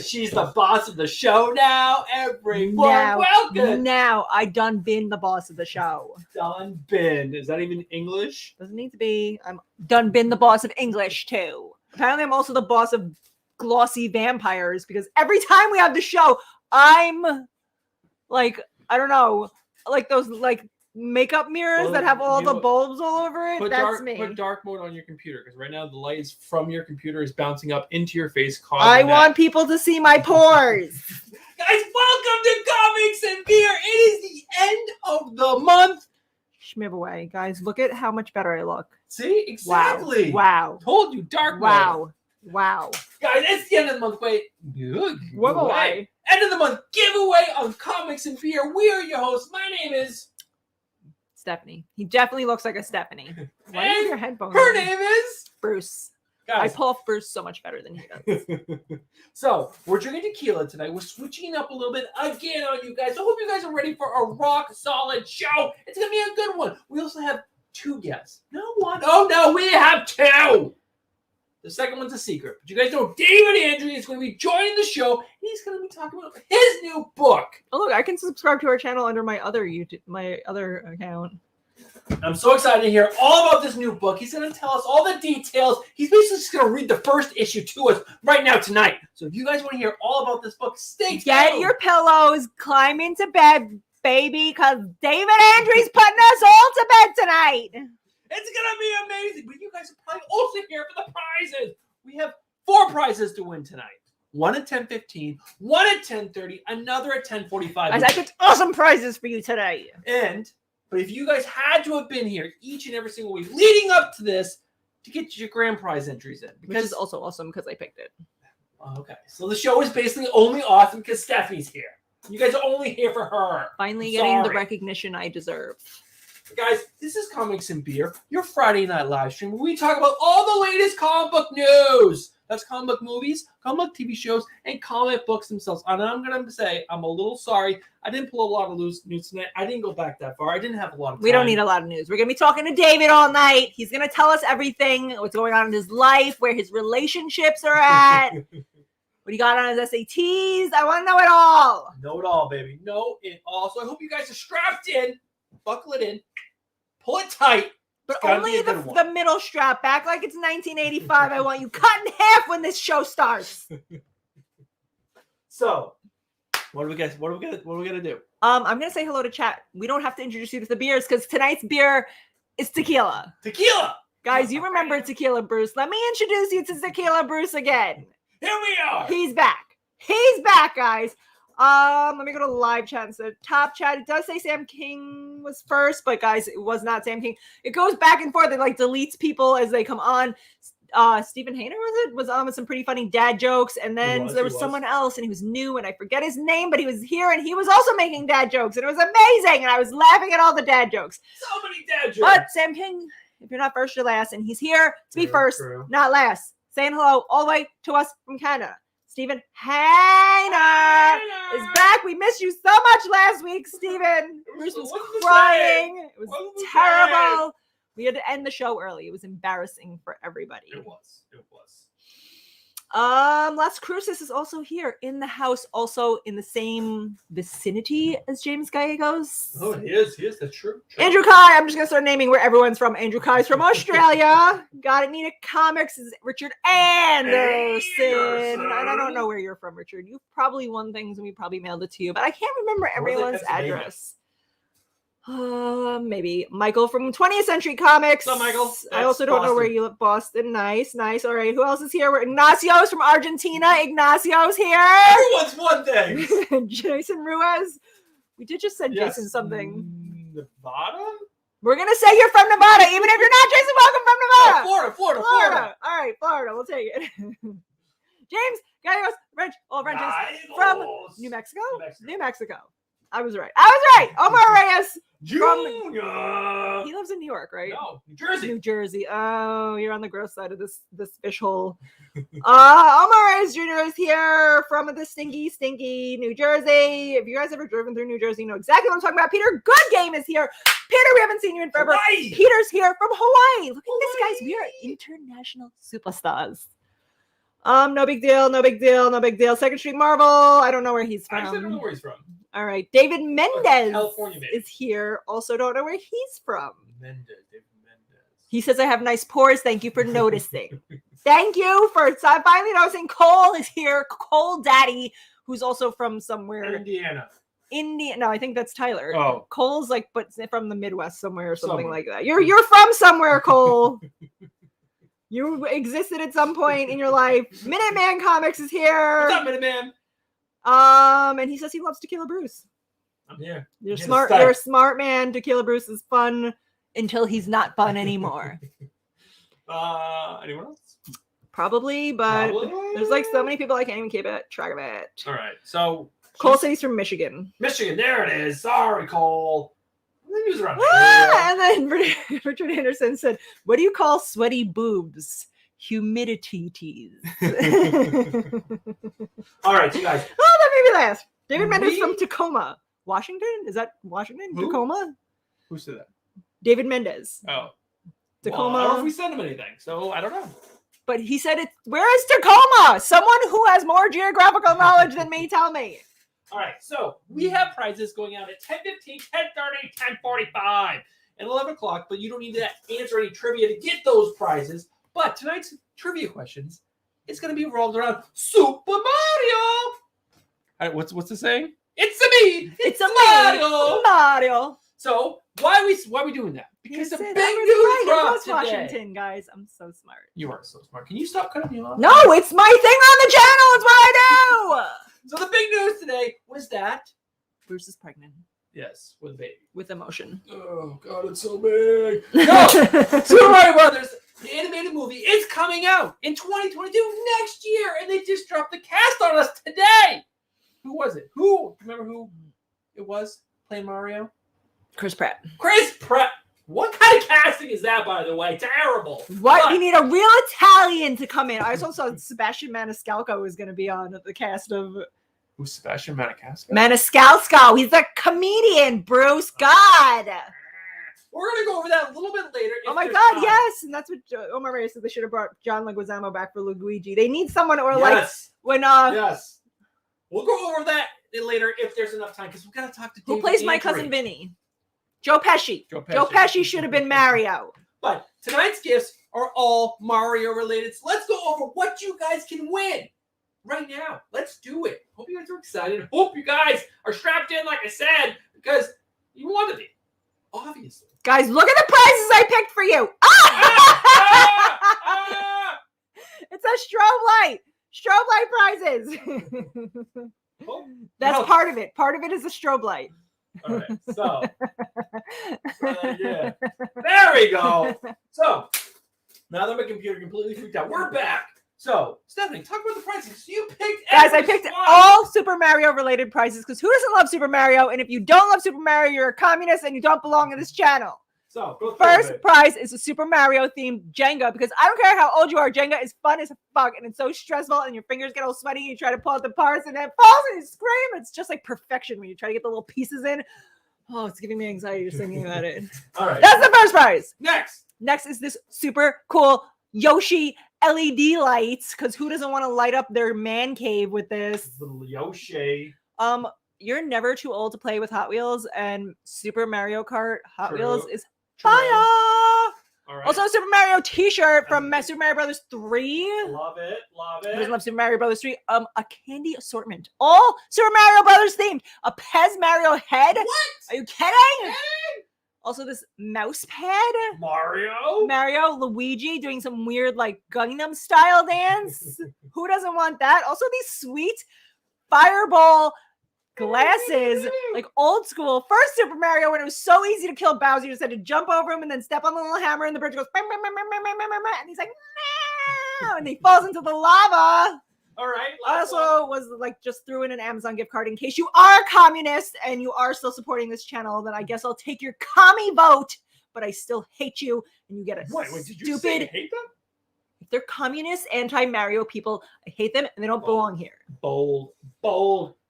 she's the boss of the show now. Everyone, welcome. Now, I done been the boss of the show. Done been. Is that even English? Doesn't need to be. I'm done been the boss of English too. Apparently, I'm also the boss of glossy vampires because every time we have the show, I'm like, I don't know, like those like makeup mirrors that have all the bulbs all over it. That's me. Put dark mode on your computer because right now the light is from your computer is bouncing up into your face. I want people to see my pores. Guys, welcome to Comics and Beer. It is the end of the month. Schmib away, guys. Look at how much better I look. See, exactly. Wow. Told you, dark mode. Wow. Guys, it's the end of the month. Wait. Giveaway. End of the month giveaway on Comics and Beer. We are your hosts. My name is Stephanie. He definitely looks like a Stephanie. Why is your headphones? Her name is Bruce. Guys. I pull off Bruce so much better than he does. So, we're drinking tequila tonight. We're switching up a little bit again on you guys. I hope you guys are ready for a rock solid show. It's going to be a good one. We also have 2 guests. Not one. Oh, no, we have 2. The second one's a secret. But you guys know David Andrew is going to be joining the show. He's going to be talking about his new book. Oh, look, I can subscribe to our channel under my other account. I'm so excited to hear all about this new book. He's going to tell us all the details. He's basically just going to read the first issue to us right now tonight. So if you guys want to hear all about this book, stay tuned. Get your pillows, climb into bed, baby, because David Andrews putting us all to bed tonight. It's going to be amazing. But you guys are probably also here for the prizes. We have 4 prizes to win tonight. One at 10:15, one at 10:30, another at 10:45. I picked awesome prizes for you today. But if you guys had to have been here each and every single week leading up to this to get your grand prize entries in. Which is also awesome because I picked it. Okay. So the show is basically only awesome because Stephanie's here. You guys are only here for her. Finally getting the recognition I deserve. Guys, this is Comics and Beer, your Friday night live stream where we talk about all the latest comic book news. That's comic book movies, comic book TV shows, and comic books themselves. And I'm going to say, I'm a little sorry. I didn't pull a lot of loose news tonight. I didn't go back that far. I didn't have a lot of time. We don't need a lot of news. We're going to be talking to David all night. He's going to tell us everything, what's going on in his life, where his relationships are at, what he got on his SATs. I want to know it all. Know it all, baby. Know it all. So I hope you guys are strapped in. Buckle it in. Pull it tight. But only the middle strap back like it's 1985. I want you cut in half when this show starts. So, what are we gonna do? I'm gonna say hello to chat. We don't have to introduce you to the beers because tonight's beer is tequila. Tequila, guys. You remember Tequila Bruce? Let me introduce you to Tequila Bruce again. Here we are. He's back. He's back, guys. Let me go to live chat. So top chat, it does say Sam King was first, but guys, it was not Sam King. It goes back and forth. It like deletes people as they come on. Stephen Hayner was on with some pretty funny dad jokes, and then there was someone else, and he was new, and I forget his name, but he was here, and he was also making dad jokes, and it was amazing, and I was laughing at all the jokes. So many dad jokes. But Sam King, if you're not first, you're last, and he's here to be first, not last. Saying hello all the way to us from Canada. Stephen Hayner is back. We missed you so much last week, Stephen. Bruce was crying. It was terrible. We had to end the show early. It was embarrassing for everybody. It was. Las Cruces is also here in the house, also in the same vicinity as James Gallegos. Oh, he is. That's true. Andrew Kai. I'm just gonna start naming where everyone's from. Andrew Kai's from Australia. Got it. Nina Comics is Richard Anderson. I don't know where you're from, Richard. You've probably won things and we probably mailed it to you, but I can't remember everyone's address. Maybe Michael from 20th Century Comics. What's up, Michael? I also don't know where you live. Boston. Nice. All right. Who else is here? Ignacio's from Argentina. Ignacio's here. Everyone's one thing. Jason Ruiz. We did just send Jason something. Nevada? We're going to say you're from Nevada, even if you're not Jason. Welcome from Nevada. Florida. All right, Florida. We'll take it. James Gallegos, French from New Mexico. New Mexico. I was right. Omar Reyes. Junior. He lives in New York, right? No, New Jersey. Oh, you're on the gross side of this fish hole. Omar Reyes Jr. is here from the stinky New Jersey. If you guys ever driven through New Jersey, you know exactly what I'm talking about. Peter Goodgame is here. Peter, we haven't seen you in forever. Peter's here from Hawaii. Look at this, guys. We are international superstars. No big deal, no big deal, no big deal. Second Street Marvel. I don't know where he's I actually don't know from. where he's from. All right, David Mendez California, maybe. is here. Also, don't know where he's from. David Mendez. He says I have nice pores. Thank you for noticing. Thank you for finally noticing. Cole is here. Cole Daddy, who's also from somewhere. Indiana. No, I think that's Tyler. Oh. Cole's like, but from the Midwest somewhere or something Somewhere. like that. You're from somewhere, Cole. You existed at some point in your life. Minuteman Comics is here. What's up, Minuteman? And he says he loves Tequila Bruce. I'm here. You're Get smart. a style. You're a smart man. Tequila Bruce is fun until he's not fun anymore. Anyone else? Probably, but Probably. there's like so many people I can't even keep track of it. All right, so Cole said he's from Michigan. Michigan, there it is. Sorry, Cole. He was around Ah, and then Richard Anderson said, "What do you call sweaty boobs? Humidity teas." All right, you guys. Oh, that made me laugh. David Mendez We- from Tacoma, Washington. Is that Washington? Who? Tacoma. Who said that? David Mendez, Oh, Tacoma. Well, I don't know if we sent him anything, so I don't know. But he said it. Where is Tacoma? Someone who has more geographical knowledge than me, tell me. All right, so we have prizes going out at 10:15, 10:30, 10:45, and 11 o'clock, but you don't need to answer any trivia to get those prizes. But tonight's trivia questions is going to be revolved around Super Mario. All right, what's the saying? It's a me. It's a Mario. Mario. So why are we doing that? Because the He big said I was news right. It dropped was today. Washington, guys. I'm so smart. You are so smart. Can you stop cutting me off? No, it's my thing on the channel. It's what I So the big news today was that do. Bruce is pregnant yes, with a baby. with emotion. Oh God, it's so big. No, Super Mario Brothers, the animated movie, is coming out in 2022 next year, and they just dropped the cast on us today. Who was it? Remember who it was playing Mario? Chris Pratt. Chris Pratt. What kind of casting is that, by the way? Terrible. What? But- You need a real Italian to come in. I also saw Sebastian Maniscalco is going to be on the cast of Who's Sebastian Maniscalco? Maniscalco. He's a comedian, Bruce. God. We're gonna go over that a little bit later. Oh if my there's God, time. yes. And that's what Omar Reyes said. They should have brought John Leguizamo back for Luigi. They need someone, or like Yes. when Yes. We'll go over that later if there's enough time, because we've got to talk to who David plays my Andrew. cousin Vinny? Joe Pesci. Joe Joe Pesci should have been Mario. But tonight's gifts are all Mario related. So let's go over what you guys can win right now. Let's do it. Hope you guys are excited. Hope you guys are strapped in, like I said, because you want to be. Obviously. Guys, look at the prizes I picked for you. Ah! Ah! It's a strobe light. Strobe light prizes. Oh, That's no. part of it. Part of it is a strobe light. All right. So, yeah. There we go. So, now that my computer completely freaked out, we're back. So, Stephanie, talk about the prizes. You picked Guys, I every picked one. all Super Mario related prizes because who doesn't love Super Mario? And if you don't love Super Mario, you're a communist and you don't belong in this channel. So, go through First it. prize is a Super Mario themed Jenga because I don't care how old you are, Jenga is fun as fuck and it's so stressful and your fingers get all sweaty. You try to pull out the parts and it falls and you scream. It's just like perfection when you try to get the little pieces in. Oh, it's giving me anxiety just thinking about it. All right. That's the first prize. Next. Next is this super cool Yoshi LED lights because who doesn't want to light up their man cave with this? Little Yoshi. You're never too old to play with Hot Wheels, and Super Mario Kart Hot True. Wheels is True. fire. All right. Also, a Super Mario T-shirt from Super Mario Brothers 3. love it. Love Who doesn't it. love Super Mario Brothers 3? A candy assortment, all Super Mario Brothers themed. A Pez Mario head. What? Are you kidding? Also, this mouse pad. Mario. Mario, Luigi doing some weird like Gangnam style dance. Who doesn't want that? Also, these sweet fireball glasses, like old school. First Super Mario, when it was so easy to kill Bowser, you just had to jump over him and then step on the little hammer, and the bridge goes, bang, bang, bang, bang, bang, bang, bang, bang, bang, and he's like, no, and he falls into the lava. All right. I last one. also was like just threw in an Amazon gift card in case you are a communist and you are still supporting this channel. Then I guess I'll take your commie vote, but I still hate you, and you get a Wait, did you say you stupid. hate them? If they're communist, anti-Mario people, I hate them, and they don't belong here. Bold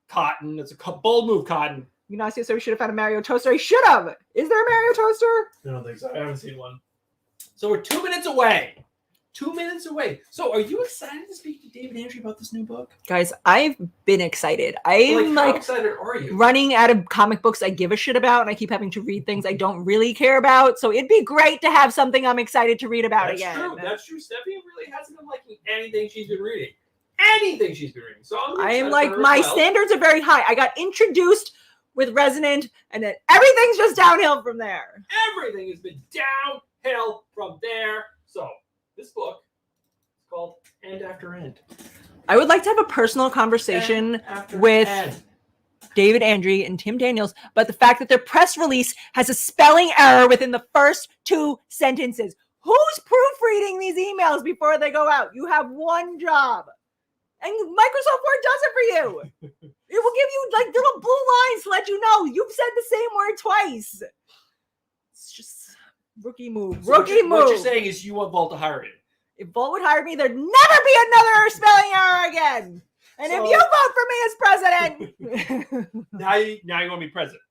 cotton. It's a bold move, cotton. Ignacio said we should have found a Mario toaster. I should have. Is there a Mario toaster? I don't think so. I haven't seen one. So we're 2 minutes away. 2 minutes away. So, are you excited to speak to David Andrew about this new book? Guys, I've been excited. How I'm excited are you? running out of comic books I give a shit about, and I keep having to read things I don't really care about. So it'd be great to have something I'm excited to read about That's again. true. That's true. Stephanie really hasn't been liking anything she's been reading. Anything she's been reading. So I am excited like, for her my as well. standards are very high. I got introduced with Resonant, and then everything's just downhill from there. Everything has been downhill from there. So, this book is called End After End. I would like to have a personal conversation End after with end. David Andrew and Tim Daniels about the fact that their press release has a spelling error within the first 2 sentences. Who's proofreading these emails before they go out? You have one job. And Microsoft Word does it for you. It will give you like little blue lines to let you know you've said the same word twice. It's just rookie move. So Rookie move. What you're saying is you want Vault to hire you. If Volt would hire me, there'd never be another spelling error again. And if So- you vote for me as president, Now you want to be president.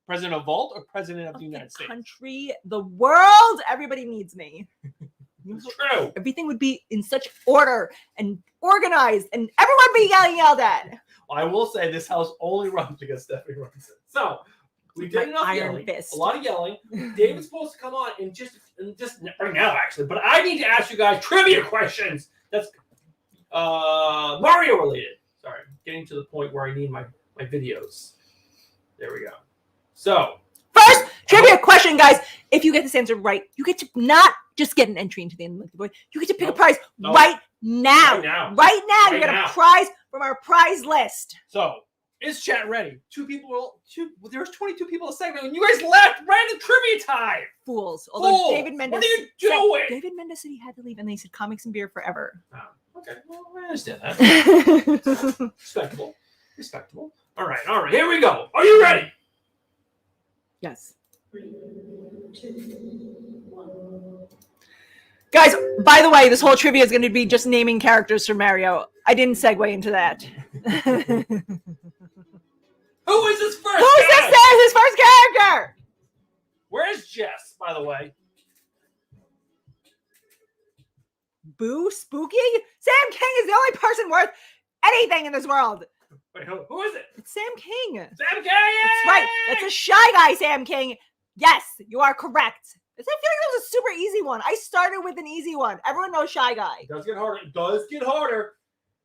President of Vault or president of the United the States? country, the world, everybody needs me. It's true. Everything would be in such order and organized, and everyone would be yelled at. I will say this house only runs because Stephanie runs it. So we Like did my enough iron yelling, fist. a lot of yelling. David's supposed to come on and just right now, actually. But I need to ask you guys trivia questions. That's Mario related. Sorry, getting to the point where I need my videos. There we go. So First trivia question, guys. If you get this answer right, you get to not just get an entry into the end of the book. You get to pick a No. prize No. right now. Right now. Right now, Right you get now. a prize from our prize list. So is chat ready? There's 22 people in the segment, and you guys left right at trivia time. Fools. Although Fools. David Mendes What are you said- doing? David Mendes said he had to leave, and they said comics and beer forever. Oh, okay, well, I understand that. Respectable. All right. Here we go. Are you ready? Yes. Guys, by the way, this whole trivia is going to be just naming characters from Mario. I didn't segue into that. Who is this first? Who's guy? his first character? Where's Jess, by the way? Boo Spooky? Sam King is the only person worth anything in this world. Wait, who is it? It's Sam King. Sam King! That's right. That's a shy guy, Sam King. Yes, you are correct. I feel like that was a super easy one. I started with an easy one. Everyone knows Shy Guy. It does get harder. It does get harder.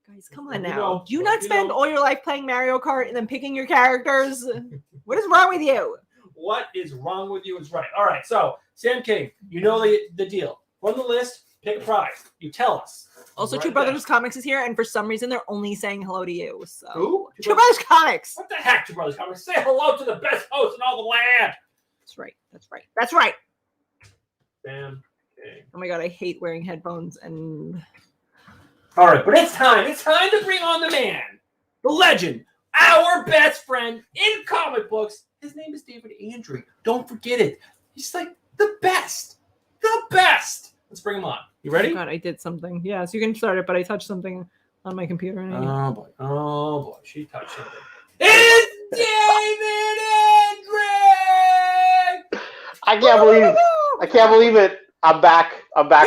Guys, come on You now. know, Do you you not spend know. all your life playing Mario Kart and then picking your characters? What is wrong with you? What is wrong with you is right. All right, so Sam King, you know the deal. From the list, pick a prize. You tell us. Also, Write Two it Brothers down. Comics is here, and for some reason, they're only saying hello to you. So, Who? Two Brothers Comics. What the heck, Two Brothers Comics? Say hello to the best host in all the land. That's right. That's right. That's right. Sam King. Oh my god, I hate wearing headphones and All right, but it's time. It's time to bring on the man, the legend, our best friend in comic books. His name is David Andrew. Don't forget it. He's like the best. The best. Let's bring him on. You ready? oh god, I did something. Yes, you can start it, but I touched something on my computer. And I Oh boy. Oh boy. She touched something. It's David Andrew! I can't believe it. I'm back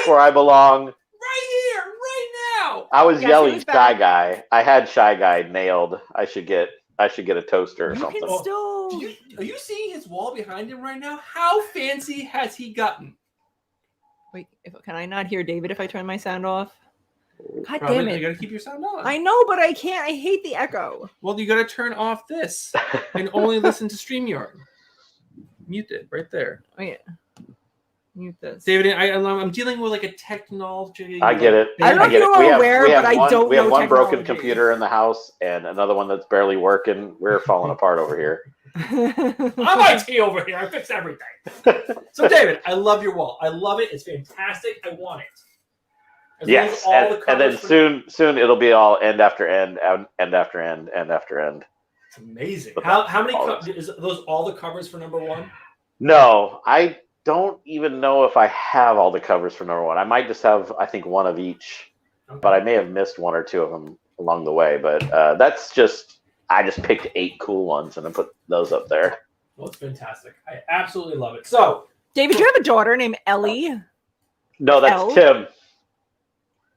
where I belong. Right here, right now. I was Yes, he yelling was Shy back. Guy. I had Shy Guy nailed. I should get a toaster or you something. can still. Are you seeing his wall behind him right now? How fancy has he gotten? Wait, can I not hear David if I turn my sound off? God Probably, damn You it! gotta keep your sound on. I know, but I can't. I hate the echo. Well, you gotta turn off this and only listen to StreamYard. Mute it right there. Oh yeah. Mute this. David, I'm dealing with like a technology. I get it. I don't know if get you it. are aware, but I don't We have know one broken technology. computer in the house and another one that's barely working. We're falling apart over here. I'm IT over here. I fix everything. So, David, I love your wall. I love it. It's fantastic. I want it. As well as Yes, all the and then covers for- soon it'll be all end after end, end after end, end after end. It's amazing. But How many all is those all the covers for number one? No, I don't even know if I have all the covers for number one. I might just have, I think, one of each, Okay. but I may have missed one or two of them along the way. But I just picked 8 cool ones and then put those up there. Well, it's fantastic. I absolutely love it. So, David, you have a daughter named Ellie. No, that's Elle? Tim.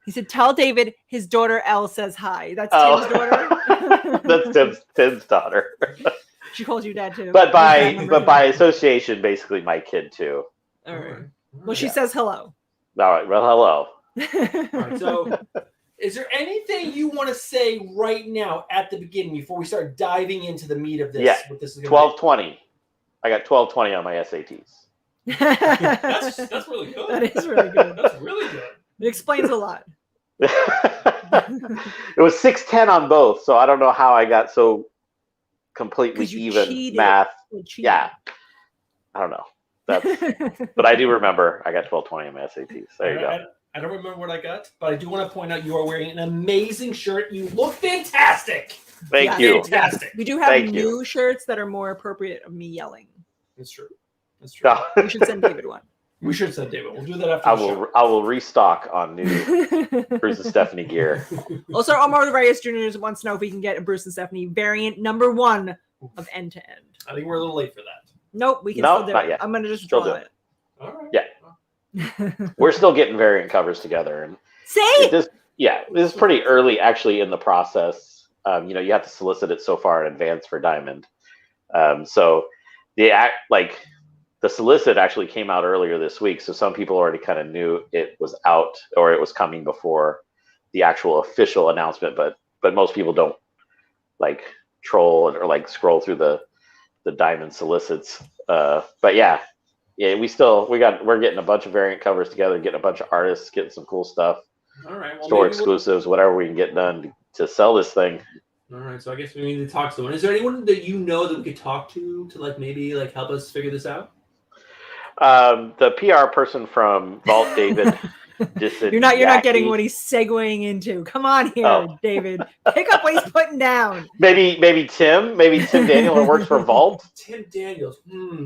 He said, "Tell David his daughter Elle says hi." That's Oh. Tim's daughter. That's Tim's daughter. She calls you dad too. But Dad number two. by association, basically my kid too. All right. All Well, she right. says hello. All right. Well, hello. All right, so is there anything you want to say right now at the beginning before we start diving into the meat of this? Yeah. What this is gonna 1220. I got 1220 on my SATs. be? That's really good. That is really good. That's really good. It explains a lot. It was 610 on both, so I don't know how I got so completely 'Cause you even cheated. math. Well, cheating. Yeah. I don't know. But I do remember I got 1220 on my SATs. There you go. I don't remember what I got, but I do want to point out you are wearing an amazing shirt. You look fantastic. Thank Yeah. you. Fantastic. We do have Thank new you. shirts that are more appriate of me yelling. That's true. That's true. No, We should send David one. We should send David. We'll do that after I the show. will restock on new Bruce and Stephanie gear. Also, Omar Reyes Jr. wants to know if we can get a Bruce and Stephanie variant number 1 of end to end. I think we're a little late for that. Nope, we can No, still do not it. yet. I'm gonna just Still draw do it. All right. Yeah. We're still getting variant covers together, and See? this is pretty early actually in the process. You have to solicit it so far in advance for Diamond. So the solicit actually came out earlier this week, so some people already kind of knew it was out or it was coming before the actual official announcement. But most people don't like troll or like scroll through the Diamond solicits. But yeah, we're getting a bunch of variant covers together, getting a bunch of artists, getting some cool stuff, All right. Well, store maybe exclusives, whatever we can get done to sell this thing. All right. So I guess we need to talk to someone. Is there anyone that you know that we could talk to like maybe like help us figure this out? The PR person from Vault, David. You're not getting what he's segueing into. Come on here, Oh. David. Pick up what he's putting down. Maybe Tim Daniel who works for Vault. Tim Daniels.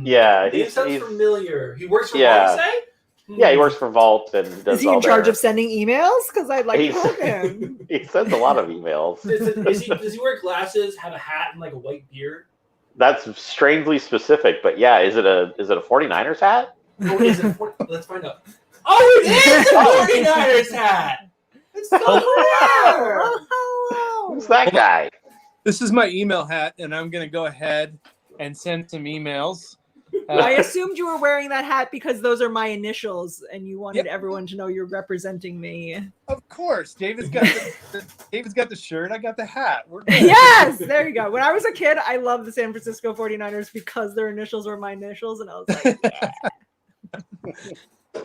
Yeah, Name sounds he's familiar. He works for Yeah. what you say? yeah, he works for Vault and does Is he all in charge their- of sending emails? Because I'd like to He's- talk to him. He sends a lot of emails. Does he wear glasses, have a hat, and like a white beard? That's strangely specific, but yeah, is it a 49ers hat? Or is it? Let's find out. Oh, it is a 49ers hat. It's so rare. Oh, hello. Who's that guy? This is my email hat, and I'm going to go ahead and send some emails. I assumed you were wearing that hat because those are my initials, and you wanted everyone to know you're representing me. Of course, David's got the shirt. I got the hat. We're good. Yes, there you go. When I was a kid, I loved the San Francisco 49ers because their initials were my initials, and I was like, yeah.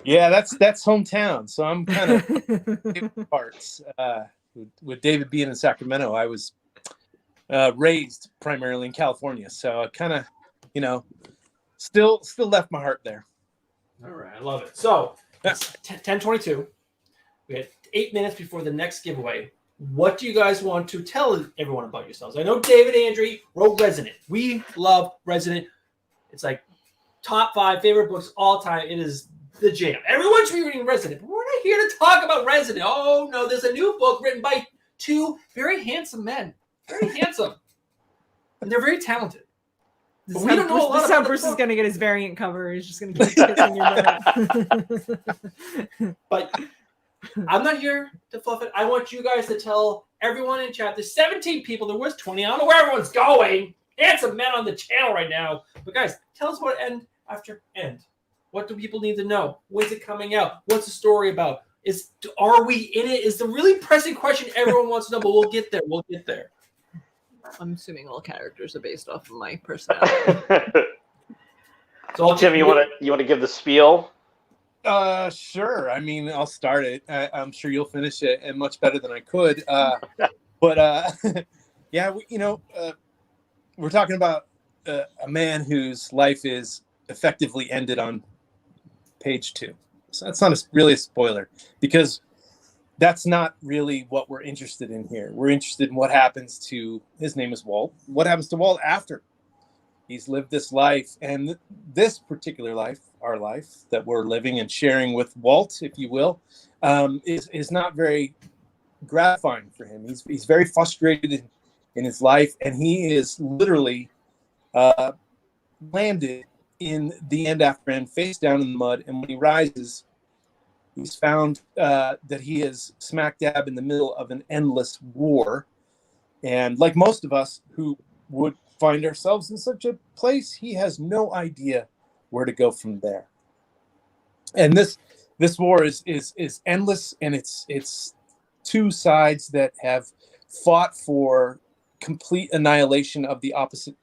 Yeah, that's hometown. So I'm kind of parts. With David being in Sacramento, I was raised primarily in California, so I kind of, still left my heart there. All right, I love it. So, it's 10:22. We had 8 minutes before the next giveaway. What do you guys want to tell everyone about yourselves? I know David Andre wrote Resident. We love Resident. It's like top 5 favorite books all time. It is the jam. Everyone should be reading Resident. But we're not here to talk about Resident. Oh, no, there's a new book written by 2 very handsome men. Very handsome. And they're very talented. This But is we how don't know Bruce, a lot this is how about the Bruce is book. going to get his variant cover. He's just going to keep kissing your butt. But I'm not here to fluff it. I want you guys to tell everyone in chat. There's 17 people. There was 20. I don't know where everyone's going. Handsome men on the channel right now. But guys, tell us what end after end. What do people need to know? When's it coming out? What's the story about? Are we in it? Is the really pressing question everyone wants to know. But we'll get there. We'll get there. I'm assuming all characters are based off of my personality. So Oh, Tim, you want to give the spiel? Sure. I mean, I'll start it. I'm sure you'll finish it, and much better than I could. Yeah, we're talking about a man whose life is effectively ended on page 2. So that's not really a spoiler, because that's not really what we're interested in here. We're interested in what happens to, his name is Walt. What happens to Walt after he's lived this life? And this particular life, our life that we're living and sharing with Walt, if you will, is not very gratifying for him. He's very frustrated in his life, and he is literally landed in the end after end, face down in the mud. And when he rises, He's found that he is smack dab in the middle of an endless war. And like most of us who would find ourselves in such a place, he has no idea where to go from there. And this war is endless, and it's two sides that have fought for complete annihilation of the opposition.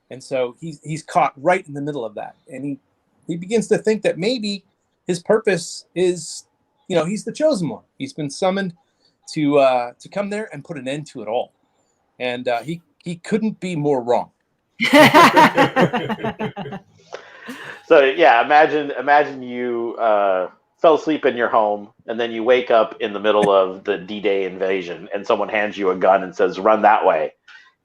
And so he's caught right in the middle of that. And he begins to think that maybe his purpose is, he's the chosen one. He's been summoned to come there and put an end to it all. And he couldn't be more wrong. So yeah, imagine you fell asleep in your home, and then you wake up in the middle of the D-Day invasion, and someone hands you a gun and says, "Run that way."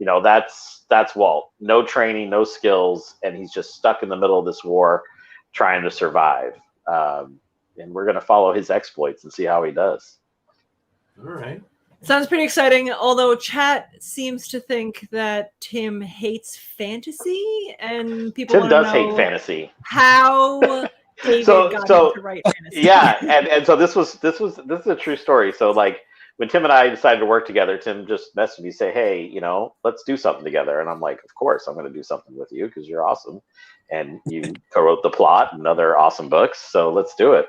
That's Walt. No training, no skills, and he's just stuck in the middle of this war, trying to survive. And we're going to follow his exploits and see how he does. All right. Sounds pretty exciting, although chat seems to think that Tim hates fantasy, and people Tim does know hate fantasy. How David got him to write fantasy. Yeah, and so this is a true story. So like when Tim and I decided to work together, Tim just messaged me, say, "Hey, let's do something together." And I'm like, "Of course, I'm going to do something with you because you're awesome, and you co-wrote the plot and other awesome books. So let's do it."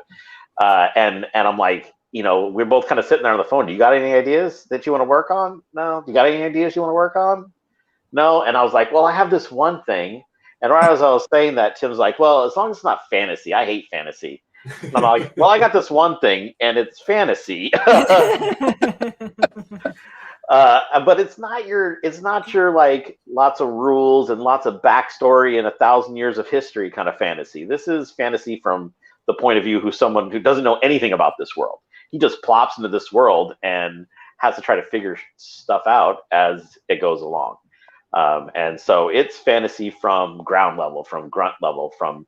And I'm like, we're both kind of sitting there on the phone. Do you got any ideas that you want to work on? No. You got any ideas you want to work on? No. And I was like, well, I have this one thing. And right as I was saying that, Tim's like, well, as long as it's not fantasy, I hate fantasy. And I'm like, well, I got this one thing, and it's fantasy. But it's not your like lots of rules and lots of backstory and 1,000 years of history kind of fantasy. This is fantasy from the point of view who's someone who doesn't know anything about this world. He just plops into this world and has to try to figure stuff out as it goes along. And so it's fantasy from ground level, from grunt level, from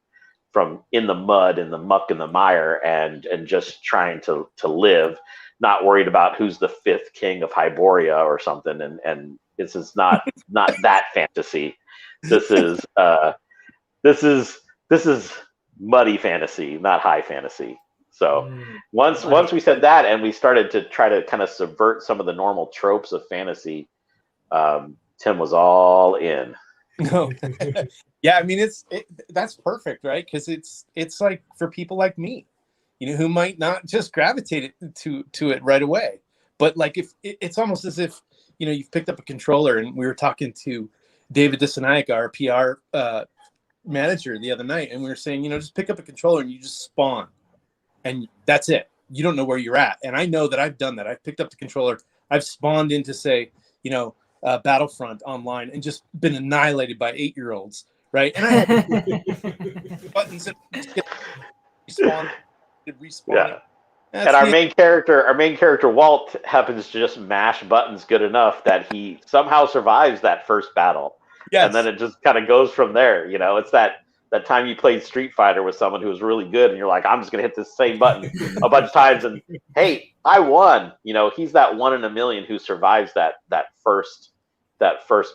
in the mud, in the muck, in the mire, and just trying to live, not worried about who's the 5th king of Hyboria or something. And this is not that fantasy. This is muddy fantasy, not high fantasy. So once we said that, and we started to try to kind of subvert some of the normal tropes of fantasy, Tim was all in. No. Yeah, I mean that's perfect, right? Because it's like for people like me, who might not just gravitate to it right away, but like if it's almost as if you've picked up a controller. And we were talking to David Disanayak, our PR manager, the other night, and we were saying, just pick up a controller and you just spawn, and that's it. You don't know where you're at. And I know that I've done that. I've picked up the controller, I've spawned into, say, Battlefront online, and just been annihilated by 8-year-olds, right? And I had buttons and respawn. Yeah. And our main character Walt happens to just mash buttons good enough that he somehow survives that first battle. Yes. And then it just kind of goes from there. It's that time you played Street Fighter with someone who was really good, and you're like, I'm just gonna hit this same button a bunch of times, and hey, I won. He's that 1 in a million who survives that first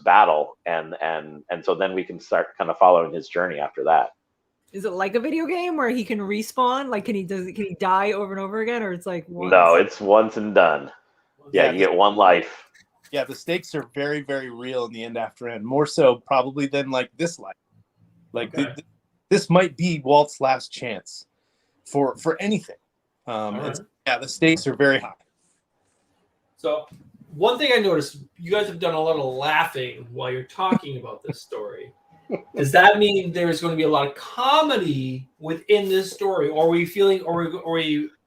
battle, and so then we can start kind of following his journey after that. Is it like a video game where he can respawn? Like, can he die over and over again, or it's like once? No, it's once and done. Yeah, you get one life. Yeah, the stakes are very, very real in the end after end. More so probably than like this life. Like this might be Walt's last chance for anything. The stakes are very high. So one thing I noticed, you guys have done a lot of laughing while you're talking about this story. Does that mean there's going to be a lot of comedy within this story? Or are we feeling,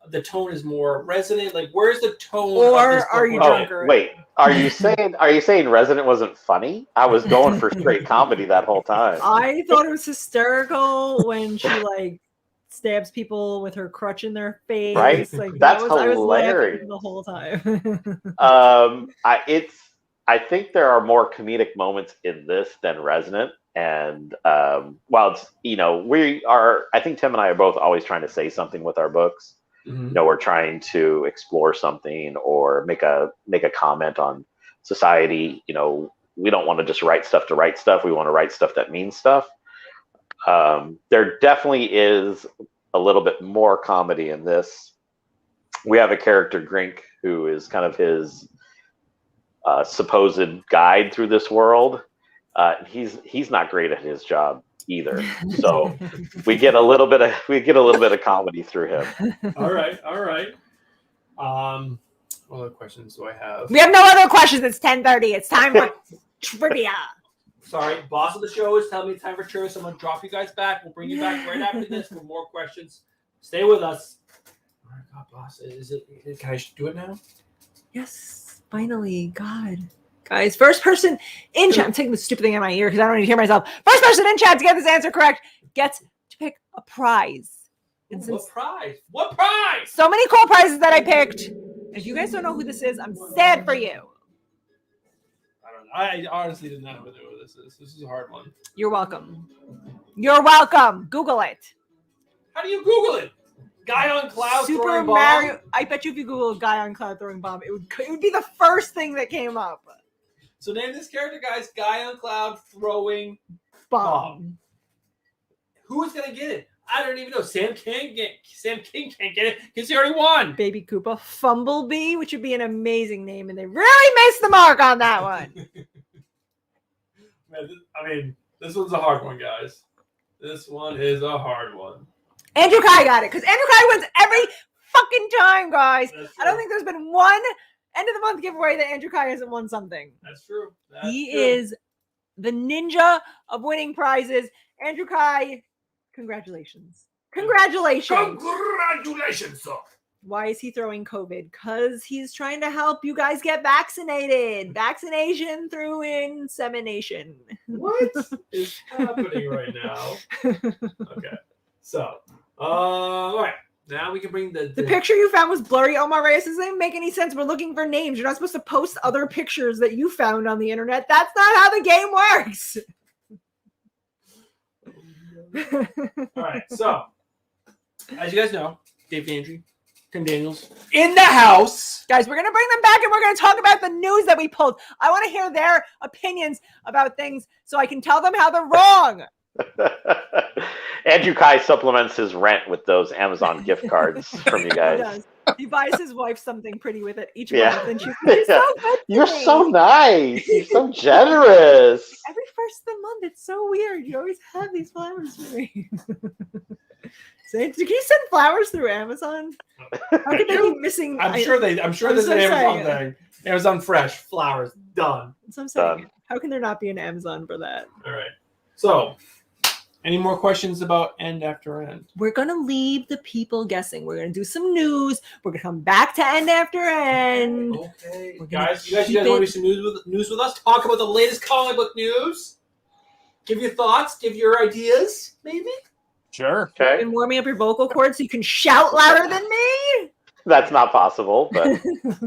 the tone is more resonant? Like, where's the tone? Or are you drunker? Wait, are you saying Resident wasn't funny? I was going for straight comedy that whole time. I thought it was hysterical when she like stabs people with her crutch in their face. Right? Like That's I hilarious. was laughing the whole time. I think there are more comedic moments in this than Resident. And while it's, I think Tim and I are both always trying to say something with our books. Mm-hmm. We're trying to explore something or make a comment on society. We don't want to just write stuff to write stuff. We want to write stuff that means stuff. There definitely is a little bit more comedy in this. We have a character, Grink, who is kind of his supposed guide through this world. He's not great at his job either. So we get a little bit of comedy through him. All right. What other questions do I have? We have no other questions. It's 10:30. It's time for trivia. Sorry, boss of the show is telling me it's time for trivia, so I'm gonna drop you guys back. We'll bring you back right after this for more questions. Stay with us. Oh my God, boss, can I do it now? Yes, finally. God. Guys, first person in chat. I'm taking the stupid thing in my ear because I don't need to hear myself. First person in chat to get this answer correct gets to pick a prize. And since What prize? What prize? so many cool prizes that I picked, if you guys don't know who this is, I'm sad for you. I don't know. I honestly did not know who this is. This is a hard one. You're welcome. You're welcome. Google it. How do you Google it? Guy on cloud Super throwing bomb? Mario. I bet you if you Google guy on cloud throwing bomb, it would be the first thing that came up. So name this character, guys. Guy on cloud throwing. Bomb. Who is gonna get it? I don't even know. Sam King can't get it because he already won. Baby Koopa. Fumblebee, which would be an amazing name, and they really missed the mark on that one. Man, this one's a hard one, guys. This one is a hard one. Andrew Kai got it because Andrew Kai wins every fucking time, guys. That's I don't true. think there's been one end of the month giveaway that Andrew Kai hasn't won something. That's true. He is the ninja of winning prizes. Andrew Kai, congratulations. Congratulations. Congratulations, sir. Why is he throwing COVID? Because he's trying to help you guys get vaccinated. Vaccination through insemination. What is happening right now? Okay. So, all right. Now we can bring the The picture you found was blurry. Omar Reyes doesn't make any sense. We're looking for names. You're not supposed to post other pictures that you found on the internet. That's not how the game works. All right. So, as you guys know, Dave Dandry, Tim Daniels in the house. Guys, we're going to bring them back and we're going to talk about the news that we pulled. I want to hear their opinions about things so I can tell them how they're wrong. Andrew Kai supplements his rent with those Amazon gift cards from you He guys. does. He buys his wife something pretty with it each Yeah. month. And she's like, "You're so good to You're me." so nice. You're so generous. Every first of the month, it's so weird. You always have these flowers for me. Did you send flowers through Amazon? How could they be missing? I'm sure there's an so Amazon saying. thing. Amazon Fresh flowers done. That's what I'm saying. How can there not be an Amazon for that? All right. So, any more questions about End After End? We're gonna leave the people guessing. We're gonna do some news. We're gonna come back to End After End. Okay, We're gonna guys. You guys keep want to do it- some news with us? Talk about the latest comic book news. Give your thoughts. Give your ideas. Maybe. Sure. Okay. And warming up your vocal cords so you can shout louder than me. That's not possible, but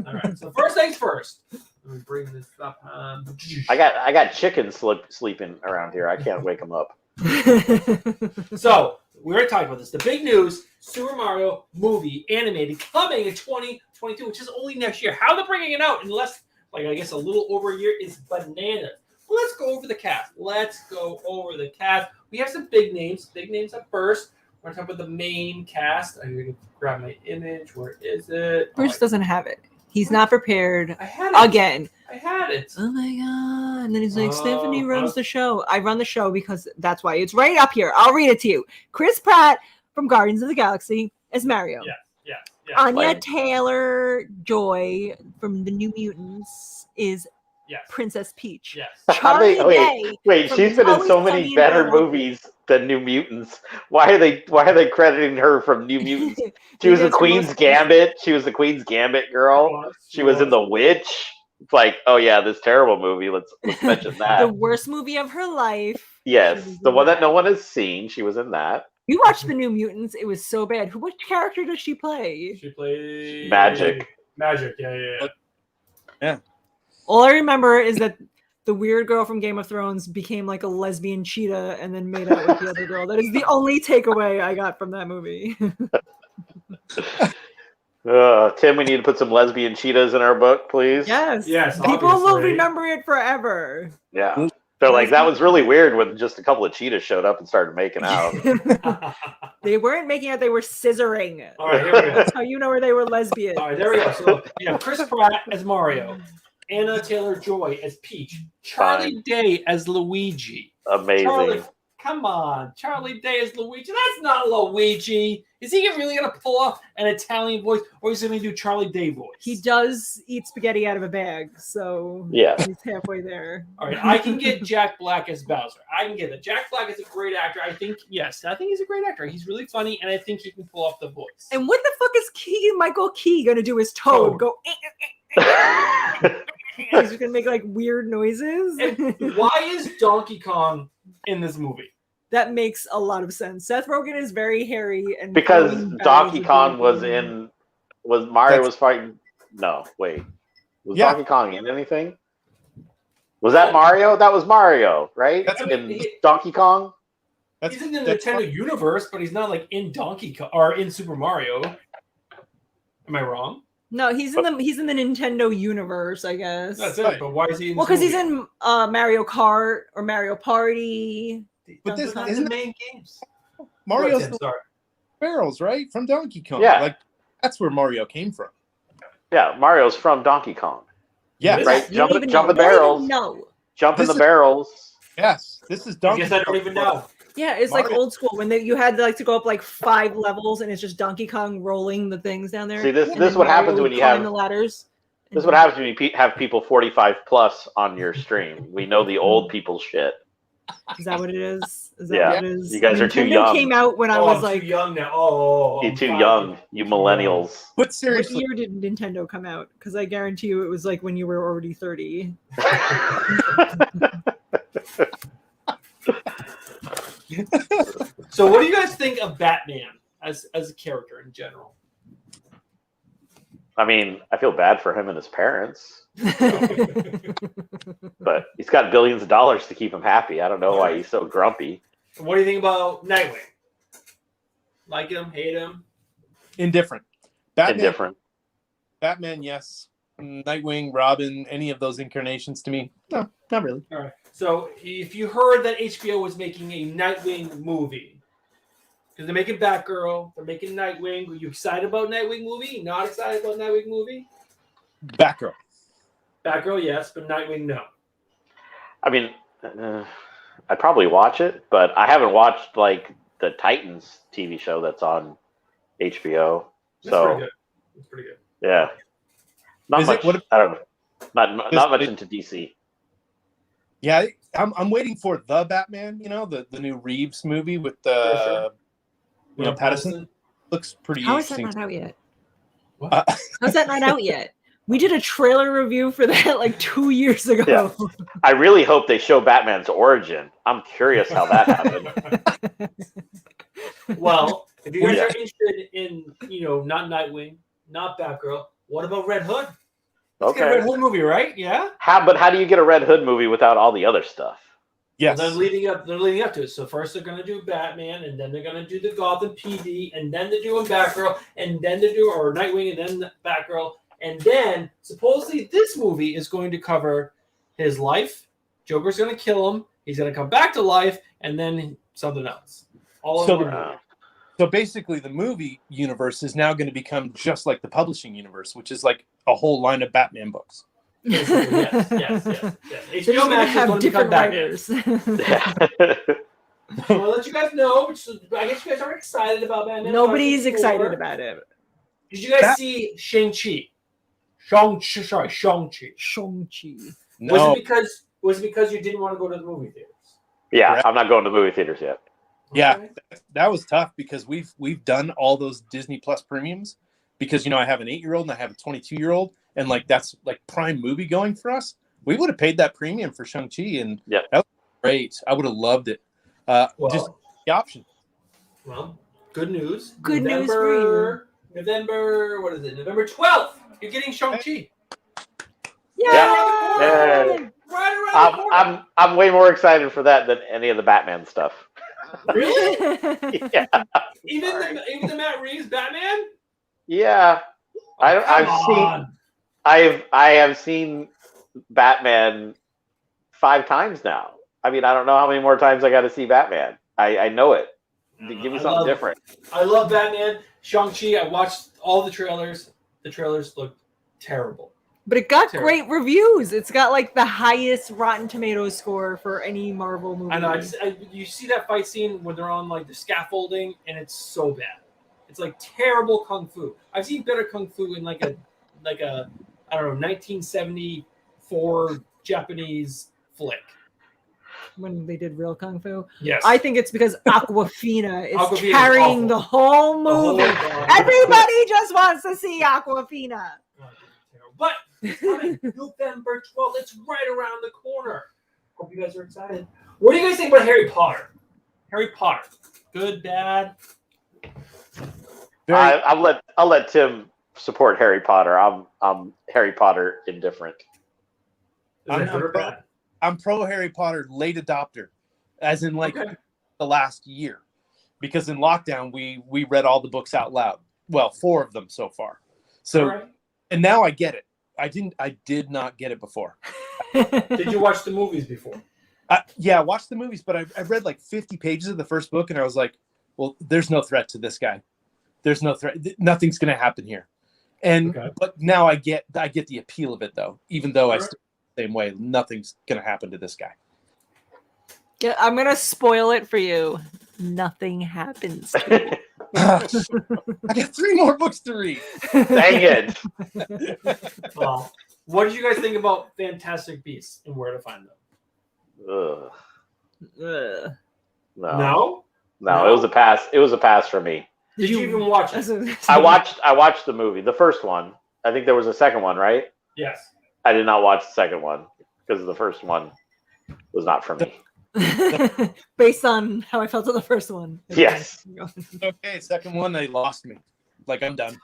All right. So first things first. Let me bring this up. I got chickens sleeping around here. I can't wake them up. So we already talked about this. The big news: Super Mario movie animated coming in 2022, which is only next year. How they're bringing it out in less, like I guess, a little over a year is bananas. Well, let's go over the cast. We have some big names. Big names up first. We're gonna talk about the main cast. I'm gonna grab my image. Where is it? Bruce doesn't have it. He's not prepared I had it again. I had it. Oh my god. And then he's like, Oh, Stephanie runs the show. I run the show because that's why. It's right up here. I'll read it to you. Chris Pratt from Guardians of the Galaxy as Mario. Yeah. Anya Like- Taylor-Joy from The New Mutants is Yes. Princess Peach. Yes. How they- Charlie wait, Day. Wait, from she's been in Always so Sunny many in better Philadelphia. movies than New Mutants. Why are they crediting her from New Mutants? She was the Maybe that's her Queen's most- Gambit. She was the Queen's Gambit girl. She was in The Witch. It's like, oh yeah, this terrible movie. Let's mention The that. worst movie of her life. Yes, She was the in one that that. no one has seen. She was in that. We watched The New Mutants. It was so bad. What character does she play? She played Magic. Magic. Yeah. All I remember is that the weird girl from Game of Thrones became like a lesbian cheetah and then made out with the other girl. That is the only takeaway I got from that movie. Tim, we need to put some lesbian cheetahs in our book, please. Yes. Yes. People will obviously. remember it forever. Yeah. They're like, that was really weird when just a couple of cheetahs showed up and started making out. They weren't making out; they were scissoring. All right, here we go. That's how you know where they were lesbians. All right, there we go. So you have Chris Pratt as Mario, Anna Taylor-Joy as Peach, Charlie Day as Luigi. Amazing. Charlie, come on, Charlie Day as Luigi. That's not Luigi. Is he really gonna pull off an Italian voice, or is he gonna do Charlie Day voice? He does eat spaghetti out of a bag, so Yeah. he's halfway there. All right, I can get Jack Black as Bowser. I can get it. Jack Black is a great actor. I think he's a great actor. He's really funny, and I think he can pull off the voice. And what the fuck is Michael Key gonna do as Toad? Go. He's just gonna make like weird noises. And why is Donkey Kong in this movie? That makes a lot of sense. Seth Rogen is very hairy and Because throwing Donkey battles Kong with was Mario was fighting. No, wait. Was Yeah. Donkey Kong in anything? Was that Mario? That was Mario, right? That's- In Donkey Kong? He's in the Nintendo universe, but he's not like in Donkey Kong or in Super Mario. Am I wrong? No, he's in the Nintendo universe, I guess. That's it. Right. But why is he in? Well, this because he's movie? in Mario Kart or Mario Party. But this Those are not isn't the main games. Mario's Tim, the sorry. barrels, right? From Donkey Kong. Yeah. Like that's where Mario came from. Yeah, Mario's from Donkey Kong. Yes. Right? You don't Jump even in the know. barrels. No. Jump in This the is- barrels. Yes. This is I Donkey guess I don't Kong. even know. Yeah, it's like Mario- old school when you had to go up like 5 levels and it's just Donkey Kong rolling the things down there. See, this And this is then what Mario happens would when you climb have the ladders. this is what happens when you have people 45 plus on your stream. We know the old people shit. Is that what it is? Is that Yeah. what it is? You guys are too Nintendo young. Came out when I Oh, was I'm like, too young now. Oh, You're I'm too fine. young, you millennials. But what seriously, year did Nintendo come out? Because I guarantee you it was like when you were already 30. So, what do you guys think of Batman as a character in general? I mean, I feel bad for him and his parents, but he's got billions of dollars to keep him happy. I don't know why he's so grumpy. What do you think about Nightwing? Like him, hate him? indifferent. Batman, Indifferent. Batman, yes. Nightwing, Robin, any of those incarnations to me, no, not really. All right. So, if you heard that HBO was making a Nightwing movie, because they're making Batgirl, they're making Nightwing, were you excited about Nightwing movie? Not excited about Nightwing movie? Batgirl. Batgirl, yes, but Nightwing, no. I mean, I'd probably watch it, but I haven't watched like the Titans TV show that's on HBO. That's So pretty good. That's pretty good. yeah, not Is it- much. what- I don't know. Not much it- into DC. Yeah, I'm waiting for the Batman. You know, the new Reeves movie with sure. Patterson. Looks pretty How is that interesting. not out yet? Uh, How's that not out yet? We did a trailer review for that like 2 years ago. Yeah. I really hope they show Batman's origin. I'm curious how that happened. Well, if you guys Yeah. are interested in, not Nightwing, not Batgirl, what about Red Hood? Let's get a Red Okay. Hood movie, right? Yeah. But how do you get a Red Hood movie without all the other stuff? yes. Well, they're leading up to it. So first they're going to do Batman, and then they're going to do the Gotham PD, and then they're doing Batgirl, and then they do or Nightwing, and then Batgirl, and then supposedly this movie is going to cover his life. Joker's going to kill him. He's going to come back to life, and then something else. All in So one the- movie. So basically, the movie universe is now going to become just like the publishing universe, which is like a whole line of Batman books. Basically, yes. They're just HBO gonna Max is have going to become different Batman. writers. So I'll let you guys know. I guess you guys are excited about Batman. Nobody's 2024. excited about it. Did you guys That- see Shang-Chi? Shang-Chi. Shang-Chi. No, Was it because you didn't want to go to the movie theaters? Yeah, I'm not going to movie theaters yet. Yeah. Okay. that was tough because we've done all those Disney Plus premiums because I have an 8-year-old and I have a 22-year-old, and like that's like prime movie going for us. We would have paid that premium for Shang-Chi, and Yep. that was great. I would have loved it. Just the option. Well, good news. Good news for November, what is it? November 12th. You're getting Shang-Chi. Yay! Right around the corner. I'm way more excited for that than any of the Batman stuff. Really? Yeah, Even the Matt Reeves Batman? yeah. Come I on. have seen Batman 5 times now. I mean, I don't know how many more times I got to see Batman. I know it. Give me something different. I love Batman. Shang-Chi, I watched all the trailers. The trailers looked terrible. But it got Terrible. great reviews. It's got like the highest Rotten Tomatoes score for any Marvel movie. I know. You see that fight scene when they're on like the scaffolding, and it's so bad. It's like terrible kung fu. I've seen better kung fu in like a I don't know 1974 Japanese flick. When they did real kung fu. Yes, I think it's because Aquafina is Aquafina is carrying awful. the whole The whole movie. God. Everybody just wants to see Aquafina. But it's coming November 12th. It's right around the corner. Hope you guys are excited. What do you guys think about Harry Potter? Harry Potter, good, bad? I'll let Tim support Harry Potter. I'm Harry Potter indifferent. Is it good or bad? I'm pro Harry Potter late adopter, as in like Okay. the last year, because in lockdown we read all the books out loud. Well, 4 of them so far. So All right. and now I get it. I did not get it before. Did you watch the movies before? Yeah, I watched the movies, but I read like 50 pages of the first book, and I was like, well, there's no threat to this guy. There's no threat. Nothing's going to happen here. And Okay. but now I get the appeal of it, though. Even though I Alright. still the same way, nothing's going to happen to this guy. Yeah, I'm gonna spoil it for you. Nothing happens. I got 3 more books to read. Dang it. Well, what did you guys think about Fantastic Beasts and where to find them? Ugh. Ugh. No, No? it was a pass. It was a pass for me. Did you even watch it? I watched the movie, the first one. I think there was a second one, right? Yes. I did not watch the second one because the first one was not for me. Based on how I felt on the first one. Yes. Okay, second one, they lost me. Like, I'm done.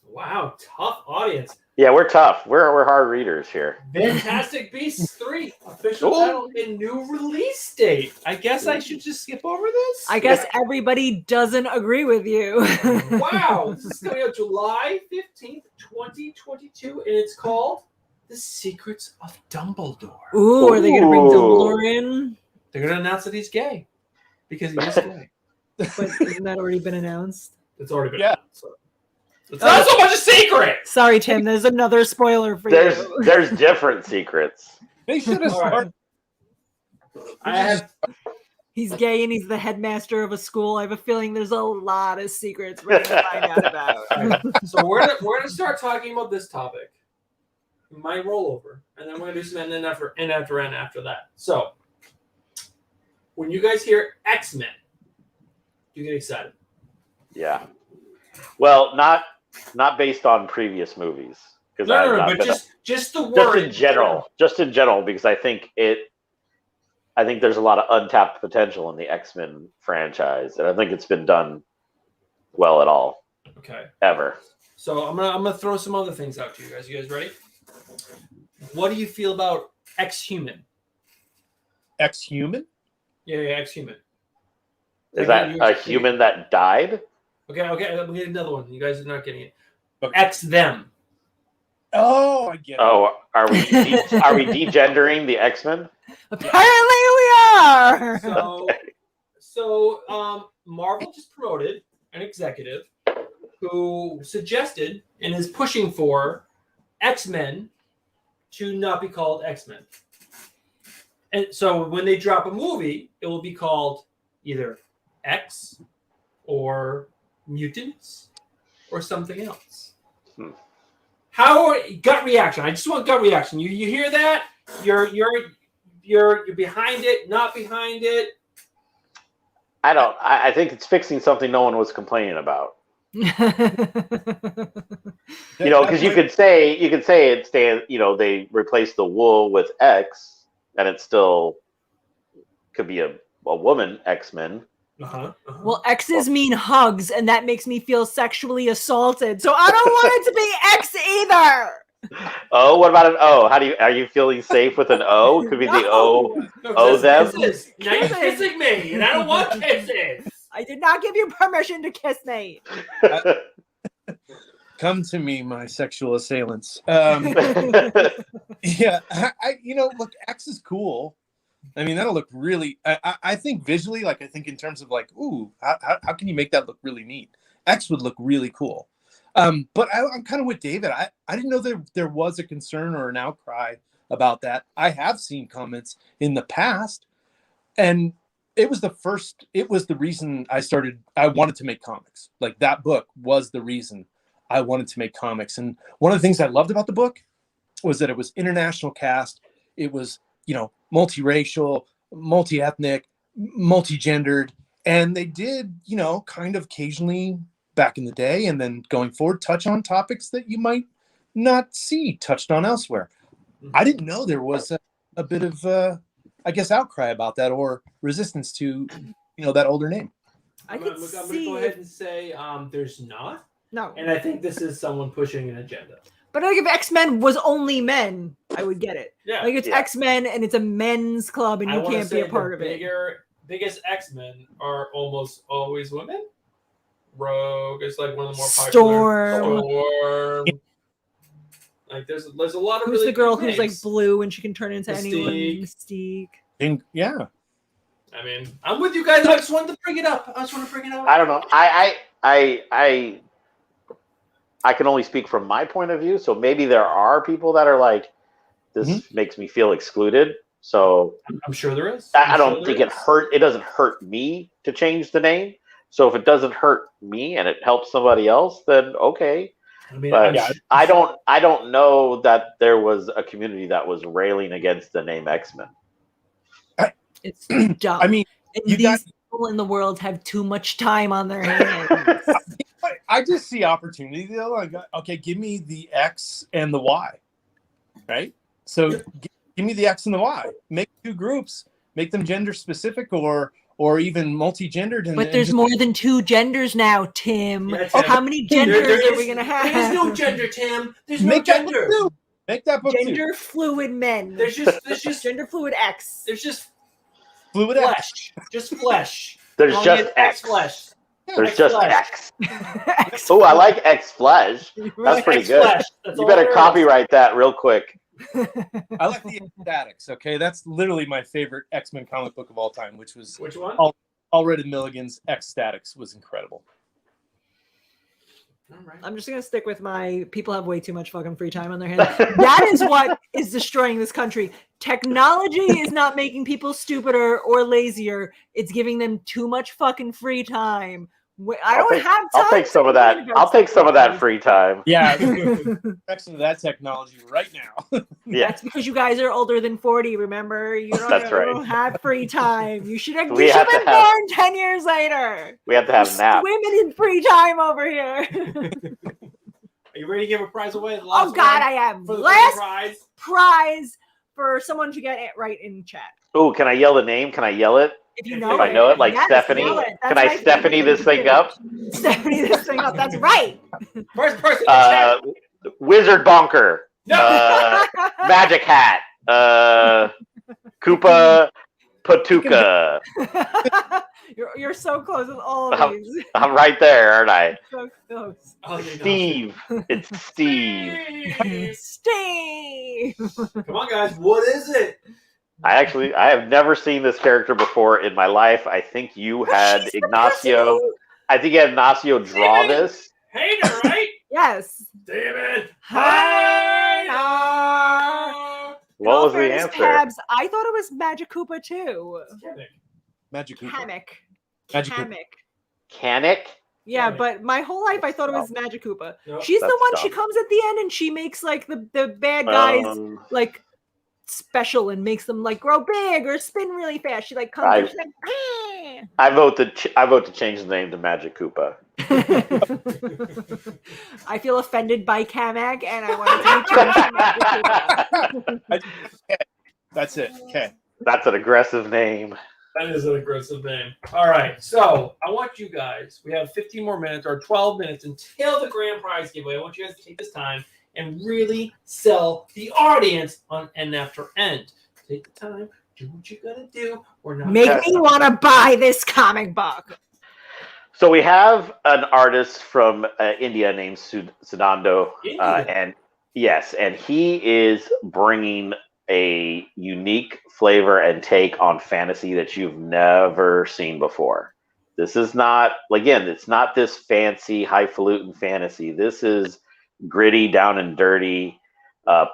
Wow, tough audience. Yeah, we're tough. We're hard readers here. Fantastic Beasts 3, official Ooh. title and new release date. I guess I should just skip over this? I guess everybody doesn't agree with you. Wow, this is coming out July 15th, 2022, and it's called The Secrets of Dumbledore. Ooh, are they gonna bring Ooh. Dumbledore in? They're going to announce that he's gay because he is gay. But isn't that already been announced? It's already been Yeah. announced. So. It's not so much a secret! Sorry, Tim. There's another spoiler for There's you. there's different secrets. They should have All right. started. I have He's gay and he's the headmaster of a school. I have a feeling there's a lot of secrets we're gonna find out about. So we're gonna start talking about this topic. We might roll over, and then we're gonna do some end after that. So when you guys hear X-Men, you get excited. Yeah. Well, not based on previous movies. Because No, but just the word. Just in general, because I think there's a lot of untapped potential in the X-Men franchise, and I think it's been done well at all Okay. ever. So I'm gonna throw some other things out to you guys. You guys ready? What do you feel about X-Human? Ex-human? Yeah, X-Human. Is that a human that died? Okay. Let me get another one. You guys are not getting it. Okay. X-Them. Oh, I get it. Oh, are we degendering the X-Men? Apparently we are. So Marvel just promoted an executive who suggested and is pushing for X-Men to not be called X-Men. And so when they drop a movie, it will be called either X or Mutants or something else. How gut reaction? I just want gut reaction. You hear that? You're behind it, not behind it. I think it's fixing something no one was complaining about. Because you could say it stands. They replaced the wool with X, and it still could be a woman X-Men. Well, X's mean hugs, and that makes me feel sexually assaulted. So I don't want it to be X either. Oh, what about an O? Are you feeling safe with an O? It could be the O. Oh, them? Kisses. Now you're kissing me, and I don't want kisses. I did not give you permission to kiss me. Come to me, my sexual assailants. Yeah, look, X is cool, I mean, that'll look really. I think visually, like I think in terms of like, ooh, how can you make that look really neat? X would look really cool. But I'm kind of with David. I didn't know there was a concern or an outcry about that. I have seen comments in the past, and it was the reason I wanted to make comics. Like that book was the reason I wanted to make comics. And one of the things I loved about the book was that it was international cast. It was, multiracial, multi-ethnic, multi-gendered. And they did, kind of occasionally back in the day and then going forward, touch on topics that you might not see touched on elsewhere. I didn't know there was a bit of, outcry about that or resistance to, that older name. I'm gonna go ahead and say there's not. No. And I think this is someone pushing an agenda. But like if X-Men was only men, I would get it. Yeah. Like it's X-Men and it's a men's club and you can't be a part of it. Biggest X-Men are almost always women. Rogue is like one of the more popular. Storm. Like there's a lot of who's really the girl good who's names. like blue and she can turn into anyone? Mystique. Yeah. I mean, I'm with you guys. I just wanted to bring it up. I don't know. I can only speak from my point of view. So maybe there are people that are like, this makes me feel excluded. So I'm sure there is. I don't think it doesn't hurt me to change the name. So if it doesn't hurt me and it helps somebody else, then okay. I mean, but I don't know that there was a community that was railing against the name X-Men. It's dumb. I mean, people in the world have too much time on their hands. I just see opportunity though. Like, okay, give me the X and the Y, right? So give me the X and the Y. Make two groups. Make them gender specific or even multi-gendered. But there's more than two genders now, Tim. Yeah, Tim. How many genders are we gonna have? There's no gender, Tim. There's no gender. Make that book gender fluid men. There's just gender fluid X. There's just fluid flesh. X. Just flesh. There's just X. Flesh. There's just X. Oh, I like X Flesh. That's pretty good. You better copyright that real quick. I like the Ecstatics. Okay, that's literally my favorite X-Men comic book of all time, which one? Allred Milligan's Ecstatics was incredible. All right. I'm just gonna stick with my people have way too much fucking free time on their hands. That is what is destroying this country. Technology is not making people stupider or lazier. It's giving them too much fucking free time. I don't have time. I'll take some of that. I'll take some of that free time. Yeah, next to that technology right now. Yeah, that's because you guys are older than 40. Remember, you don't have free time. You should have been born 10 years later. We have to have naps. Women in free time over here. Are you ready to give a prize away? Oh God, I am. Last prize for someone to get it right in chat. Oh, can I yell the name? Can I yell it? If you know if I know it, like Stephanie. Can I Stephanie this thing up? Stephanie this thing up. That's right. First person. Wizard Bonker. No. Magic Hat. Koopa Patuka. You're so close with all of these. I'm right there, aren't I? So close. Steve. It's Steve. Steve. Come on, guys. What is it? I have never seen this character before in my life. I think you had Ignacio. I think you had Ignacio draw this. Hater, right? Yes. David. Hater. What was the answer? Tabs, I thought it was Magic Koopa too. Magic Koopa. Kamek? Yeah, but my whole life I thought it was Magic Koopa. Nope. She's the one. Dumb. She comes at the end and she makes like the bad guys like special and makes them like grow big or spin really fast. She like comes and she's like, ah! I vote to change the name to Magic Koopa. I feel offended by Kamek and I want to change to Magic Koopa. That's it. Okay. That's an aggressive name. That is an aggressive name. All right, so I want you guys, we have 15 more minutes or 12 minutes until the grand prize giveaway. I want you guys to take this time and really sell the audience on End After End. Take the time, do what you gotta do. We're not make me want to buy this comic book. So we have an artist from India named Sudando, and he is bringing a unique flavor and take on fantasy that you've never seen before. This is not, again, it's not this fancy, highfalutin fantasy. This is gritty, down and dirty,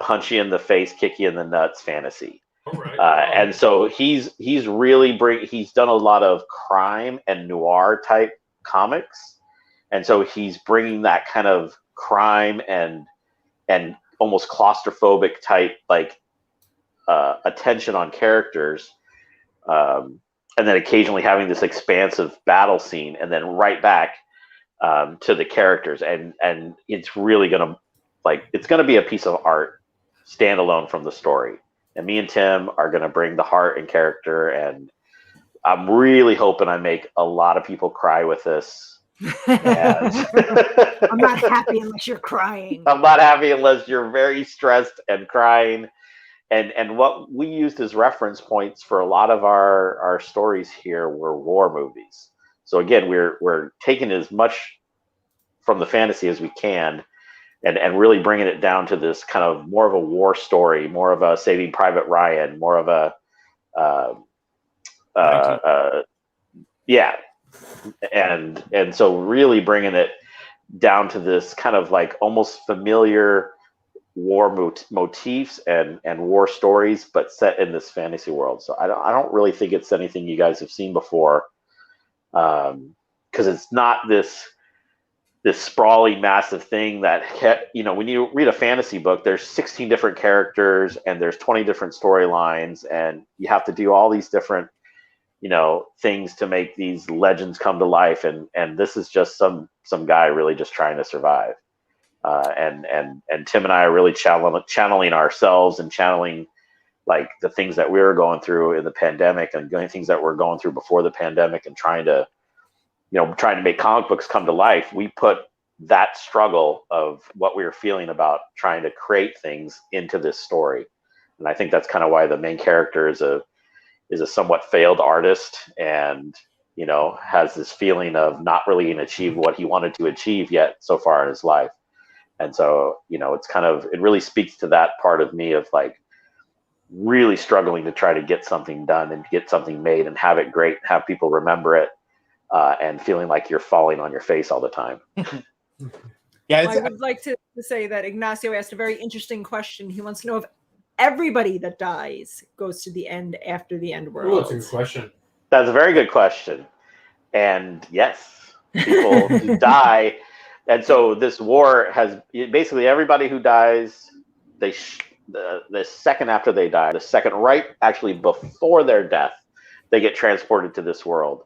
punch you in the face, kick you in the nuts fantasy. All right. And so he's done a lot of crime and noir type comics, and so he's bringing that kind of crime and almost claustrophobic type attention on characters, and then occasionally having this expansive battle scene, and then right back to the characters, and it's really gonna be a piece of art standalone from the story. And me and Tim are gonna bring the heart and character, and I'm really hoping I make a lot of people cry with this. And I'm not happy unless you're crying. I'm not happy unless you're very stressed and crying. And what we used as reference points for a lot of our stories here were war movies. So again, we're taking as much from the fantasy as we can, and really bringing it down to this kind of more of a war story, more of a Saving Private Ryan, more of a and so really bringing it down to this kind of like almost familiar war motifs and war stories, but set in this fantasy world. So I don't really think it's anything you guys have seen before, because it's not this sprawling, massive thing that, when you read a fantasy book, there's 16 different characters and there's 20 different storylines, and you have to do all these different, things to make these legends come to life. And this is just some guy really just trying to survive. And Tim and I are really channeling ourselves and channeling like the things that we were going through in the pandemic and doing things that we're going through before the pandemic, and trying to make comic books come to life. We put that struggle of what we were feeling about trying to create things into this story. And I think that's kind of why the main character is a somewhat failed artist, and, has this feeling of not really achieved what he wanted to achieve yet so far in his life. And so, it really speaks to that part of me of like really struggling to try to get something done and get something made and have it great, have people remember it, and feeling like you're falling on your face all the time. Yeah, I would like to say that Ignacio asked a very interesting question. He wants to know if everybody that dies goes to the end after the end world. Ooh, that's a good question. That's a very good question. And yes, people die. And so this war has basically everybody who dies, the second after they die, the second right actually before their death, they get transported to this world.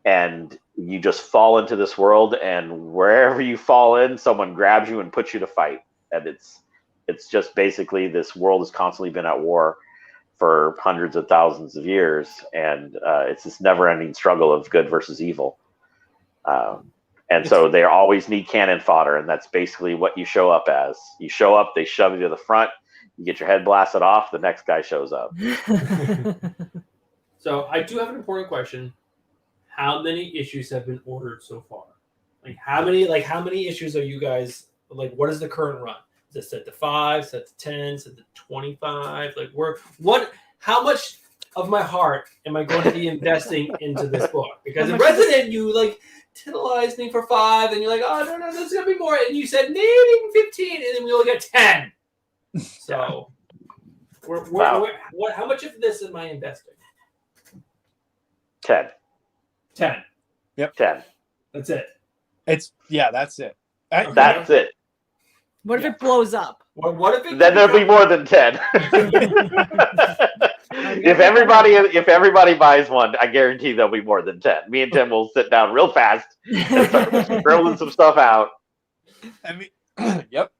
And you just fall into this world, and wherever you fall in, someone grabs you and puts you to fight. And it's just basically this world has constantly been at war for hundreds of thousands of years, and it's this never-ending struggle of good versus evil. And so they always need cannon fodder, and that's basically what you show up as. You show up, they shove you to the front, you get your head blasted off, the next guy shows up. So I do have an important question. How many issues have been ordered so far? How many issues are you guys, what is the current run? Is it set to 5, set to 10, set to 25? How much of my heart am I going to be investing into this book? Because in Resident, you titillized me for 5, and you're like, oh no, there's gonna be more, and you said maybe even 15, and then we only got 10. So, how much of this am I investing? 10. 10. Yep. 10. That's it. That's it. That's it. What if it blows up? What if it? Then there'll be more than 10. If everybody buys one, I guarantee there'll be more than 10. Me and Tim will sit down real fast and start rolling some stuff out. Yep.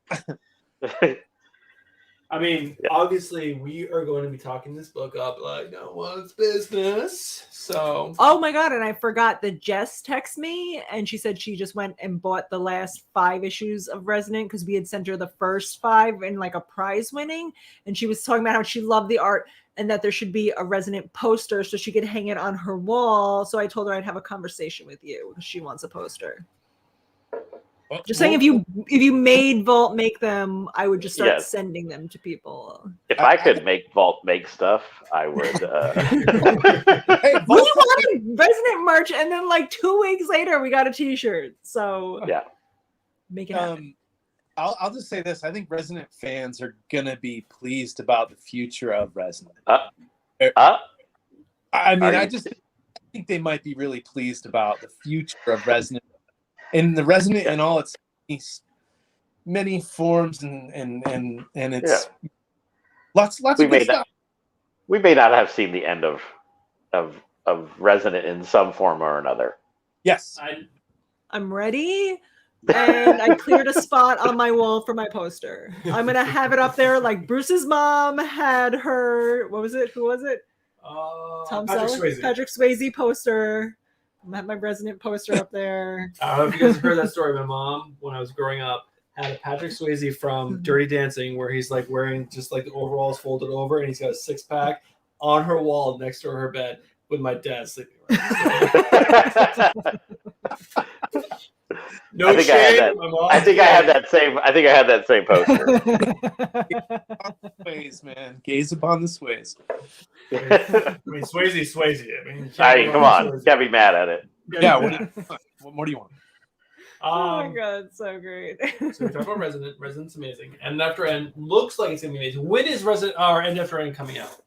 Obviously, we are going to be talking this book up like no one's business. So. Oh my god! And I forgot that Jess texted me, and she said she just went and bought the last 5 issues of Resonant because we had sent her the first 5 in a prize winning, and she was talking about how she loved the art and that there should be a Resonant poster so she could hang it on her wall. So I told her I'd have a conversation with you because she wants a poster. Just saying, if you made Vault make them, I would just start Yes. sending them to people. If I could make Vault make stuff, I would. Hey, We wanted Resident merch, and then like 2 weeks later, we got a T-shirt. So Yeah. make it happen. I'll just say this: I think Resident fans are gonna be pleased about the future of Resident. I mean, I think they might be really pleased about the future of Resident, and the Resident in all its many forms and it's lots of good stuff. We may not have seen the end of Resident in some form or another. Yes, I'm ready. And I cleared a spot on my wall for my poster. I'm gonna have it up there like Bruce's mom had her. What was it? Who was it? Tom Patrick Selleck? Swayze. Patrick Swayze poster. I'm gonna have my Resident poster up there. I don't know if you guys have heard that story. My mom, when I was growing up, had a Patrick Swayze from Dirty Dancing where he's like wearing just like the overalls folded over and he's got a 6-pack on her wall next to her bed with my dad sleeping around. No shade. I think I had that same poster. Sways, man, gaze upon the sways. I mean, Swayze. I mean, Come on, can't be mad at it. Yeah, what do you want? Oh my god, so great. So we talked about Resident. Resident's amazing. End After End looks like it's gonna be amazing. When is Resident or End After End coming out?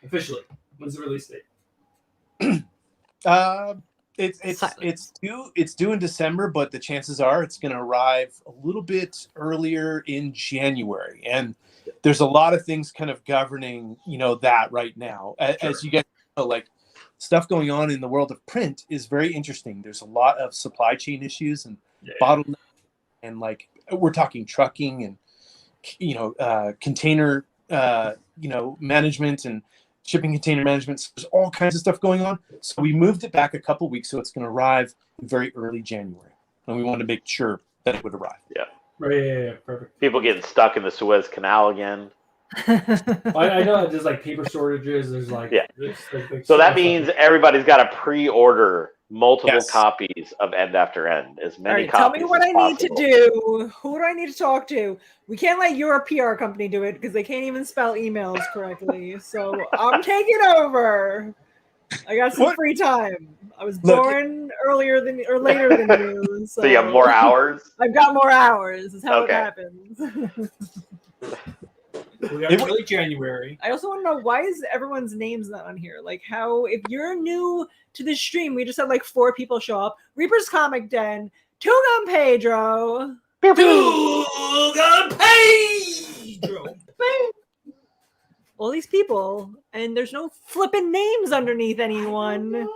Officially. When's the release date? It's due in December, but the chances are it's going to arrive a little bit earlier in January, and there's a lot of things kind of governing that right now. As you get like stuff going on in the world of print is very interesting. There's a lot of supply chain issues and bottlenecks, and like we're talking trucking and container management and shipping container management. So there's all kinds of stuff going on. So we moved it back a couple weeks, so it's going to arrive in very early January, and we wanted to make sure that it would arrive. Yeah. Right. Yeah. Perfect. People getting stuck in the Suez Canal again. I know that there's like paper shortages. There's like So that means everybody's got to pre-order multiple copies of End After End. As many copies. Tell me what as I need to possible. do. Who do I need to talk to? We can't let your PR company do it because they can't even spell emails correctly. So I'm taking over. I got some free time. I was born later than you. So you have more hours? I've got more hours. Is how it happens. We got early January. I also want to know, why is everyone's names not on here? Like, how, if you're new to this stream, we just had like 4 people show up. Reaper's Comic Den, Two Gun Pedro. Two Gun Pedro. All these people, and there's no flipping names underneath anyone.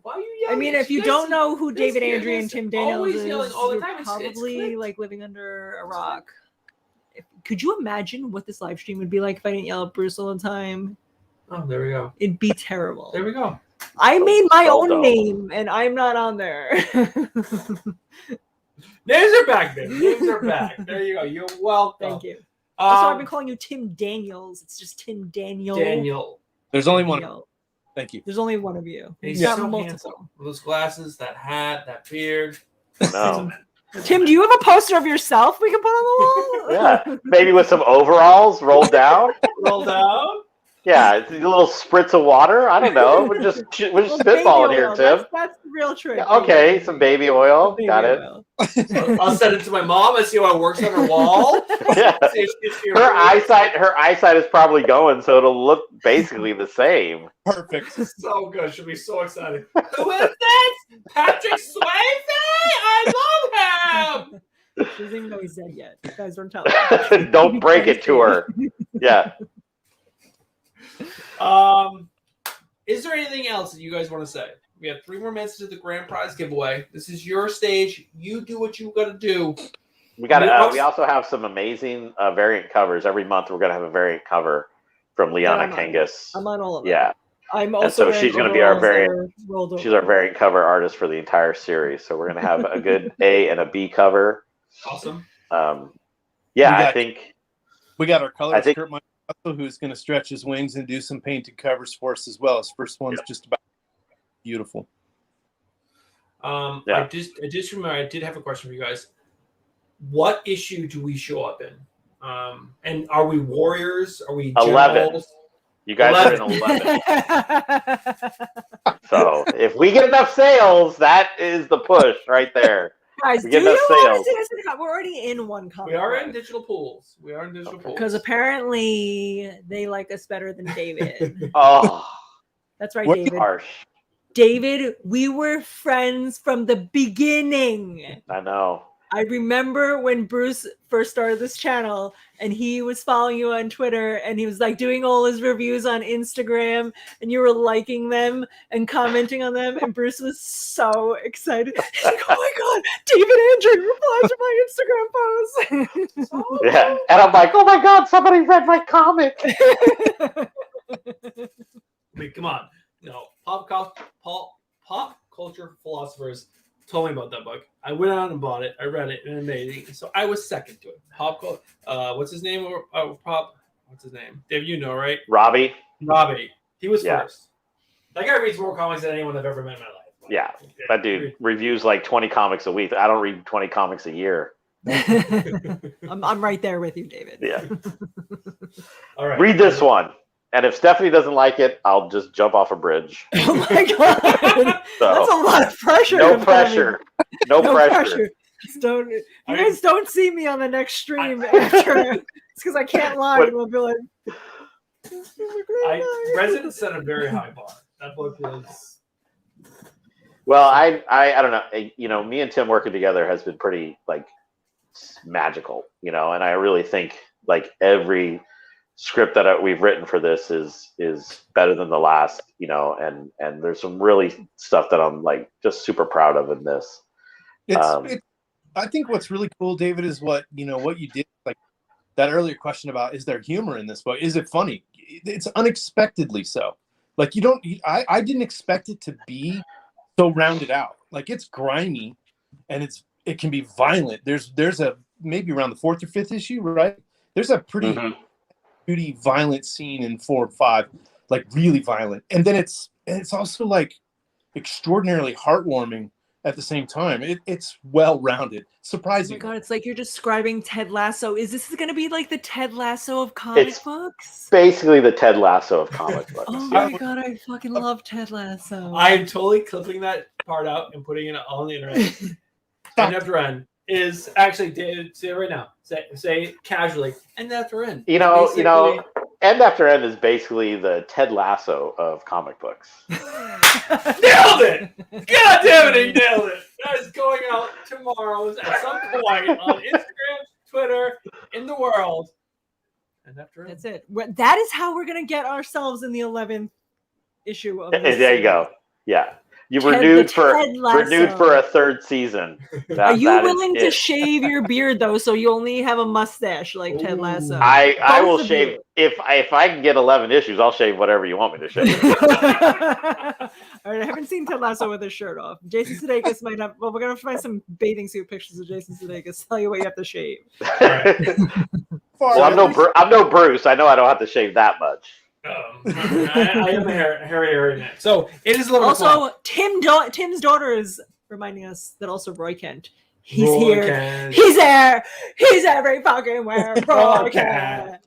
Why are you yelling? I mean, if you don't know who David Andrew and Tim Daniels always is, yelling all the you're time. It's probably clicked. like living under a rock. Could you imagine what this live stream would be like if I didn't yell at Bruce all the time? Oh, there we go. It'd be terrible. There we go. I made my So own dumb. name, and I'm not on there. Names are back, baby. Names are back. There you go. You're welcome. Thank you. Also, I've been Um, calling you Tim Daniels. It's just Tim Daniel. Daniel. There's only one. Daniel. Thank you. There's only one of you. He's He's got so multiple. handsome. With those glasses, that hat, that beard. No. Tim, do you have a poster of yourself we can put on the wall? Yeah. Maybe with some overalls rolled down. Roll down. Yeah, it's a little spritz of water. I don't know. We're just Well, baby spitballing here, oil. Tim. That's the real trick. Yeah, okay, some baby oil. Baby Got it. oil. I'll send it to my mom and see how it works on her wall. Yeah. See if she Her eyesight is probably going, so it'll look basically the same. Perfect. So good. She'll be so excited. Who is this? Patrick Swayze? I love him. She doesn't even know he's dead yet. You guys don't tell her. Don't break it to her. Yeah. Is there anything else that you guys want to say? We have 3 more minutes to the grand prize giveaway. This is your stage. You do what you got to do. We got. We also have some amazing variant covers. Every month, we're gonna have a variant cover from Liana Yeah, Kangas. I'm on all of them. Yeah, I'm and also so she's going to be our variant. she's our variant cover artist for the entire series. So we're going to have a good A and a B cover. Awesome. I think We got our colorist, I think- Kurt Michael, who's going to stretch his wings and do some painted covers for us as well. His first one's just about beautiful. Yeah. I just remember I did have a question for you guys. What issue do we show up in? And are we warriors? Are we 11. generals? You guys are in 11. So if we get enough sales, that is the push right there. Guys, We do get you enough want sales. to see us in We're already in one comic. We are book. in digital pools. We are in digital pools. Because apparently they like us better than David. Oh, That's right, What- David. harsh. David, we were friends from the beginning. I know. I remember when Bruce first started this channel and he was following you on Twitter and he was like doing all his reviews on Instagram and you were liking them and commenting on them. And Bruce was so excited. He's like, oh my God, David Andrew replied to my Instagram post. Yeah. And I'm like, oh my God, somebody read my comic. I mean, come on. No, pop culture philosophers told me about that book. I went out and bought it. I read it, and amazing. So I was second to it. What's his name? What's his name? Dave, you know, right? Robbie. Robbie. He was Yeah. first. That guy reads more comics than anyone I've ever met in my life. Like, Yeah. That dude reviews like 20 comics a week. I don't read 20 comics a year. I'm right there with you, David. Yeah. All right. Read this one. And if Stephanie doesn't like it, I'll just jump off a bridge. Oh my God. So, That's a lot of pressure. no to pressure. No pressure. Just don't. You I guys don't see me on the next stream after. It's because I can't lie. But- And we'll be like. Resident set a very high bar. That book was. Well, I don't know. You know, me and Tim working together has been pretty like magical, you know, and I really think like every script that we've written for this is better than the last, you know, and there's some really stuff that I'm like just super proud of in this. I think what's really cool, David, is what you did, like that earlier question about, is there humor in this book? Is it funny? It's unexpectedly so. Like I didn't expect it to be so rounded out. Like it's grimy and it can be violent. There's a maybe around the 4th or 5th issue, right? There's a pretty violent scene in 4 and 5, like really violent. And then it's also like extraordinarily heartwarming at the same time. It's well-rounded, Oh surprising. my God, it's like you're describing Ted Lasso. Is this going to be like the Ted Lasso of comic It's books? Basically the Ted Lasso of comic books. Oh Yeah. my God, I fucking love Ted Lasso. I'm totally clipping that part out and putting it on the internet. End after end is actually, David, say it right now. Say it casually. End after end. You know, Basically- End After End is basically the Ted Lasso of comic books. Nailed it! God damn it, he nailed it! That is going out tomorrow at some point on Instagram, Twitter, in the world. And after That's it. That is how we're going to get ourselves in the 11th issue of this There you go. Yeah. You Ted- renewed the for Ted Lasso. renewed for a 3rd season. Are you that is willing to it. shave your beard though, so you only have a mustache like Ted Lasso? I Both will of shave you. if I can get 11 issues. I'll shave whatever you want me to shave. All right, I haven't seen Ted Lasso with his shirt off. Jason Sudeikis might have. Well, we're gonna find some bathing suit pictures of Jason Sudeikis. Tell you what you have to shave. Well, I'm no Bruce. I know I don't have to shave that much. I am a hairy man. So it is 11 o'clock. Also, Tim's daughter is reminding us that also Roy Kent. He's Roy here. Kent. He's there. He's every fucking where. Roy Roy Kent. Kent.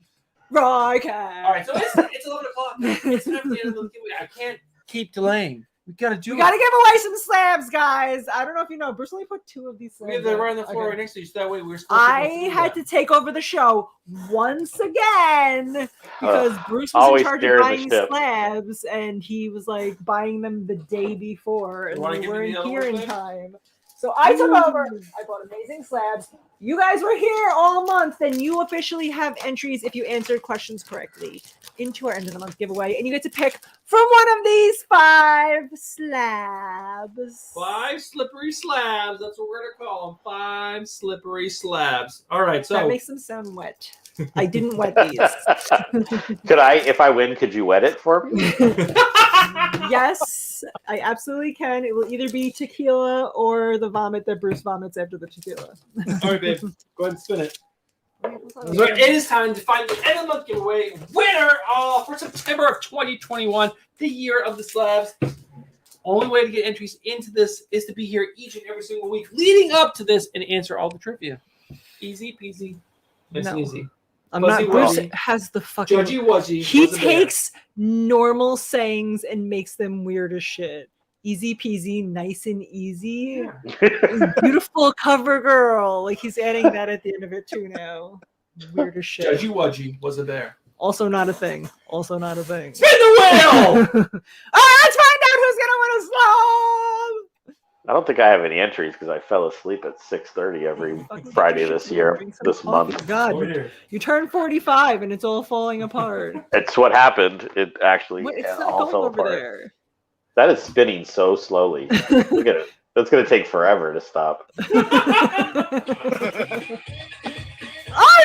Roy Kent. All right, so it's 11 o'clock. It's time for the end of the giveaway. I can't keep delaying. We gotta do We it. gotta give away some slabs, guys. I don't know if you know, Bruce only put 2 of these slabs. They're right on the floor right next to you, so that way we're supposed to I had to take over the show once again because Bruce was always in charge of steering the buying ship. slabs, and he was like buying them the day before, and wanna we give me weren't the other here one, in babe? time. So I took over. I bought amazing slabs. You guys were here all month, and you officially have entries if you answered questions correctly into our end of the month giveaway, and you get to pick from one of these 5 slabs. 5 slippery slabs. That's what we're gonna call them. 5 slippery slabs. All right, That so makes them sound wet. I didn't wet these. Could I, if I win, could you wet it for me? Yes, I absolutely can. It will either be tequila or the vomit that Bruce vomits after the tequila. all right, babe, go ahead and spin it. So it is time to find the end of the month giveaway winner for September of 2021, the year of the slabs. Only way to get entries into this is to be here each and every single week leading up to this and answer all the trivia. Easy peasy. Nice and No. easy. I'm Fuzzy not. Bruce Wuzzy. has the fucking. Judgy Wudgy. He was a bear. takes normal sayings and makes them weird as shit. Easy peasy, nice and easy. Yeah. Beautiful cover girl. Like he's adding that at the end of it too now. Weird as shit. Judgy Wudgy was a bear. Also not a thing. Also not a thing. Spin the wheel! All right, let's find out who's gonna win a slab. I don't think I have any entries because I fell asleep at 6:30 every Fucking Friday get your this shit year, moving. this Oh month. my God, Over here. you turned 45 and it's all falling apart. It's what happened. It actually Wait, it's all not fell going over apart. there. That is spinning so slowly. Look at it. That's going to take forever to stop. Oh, I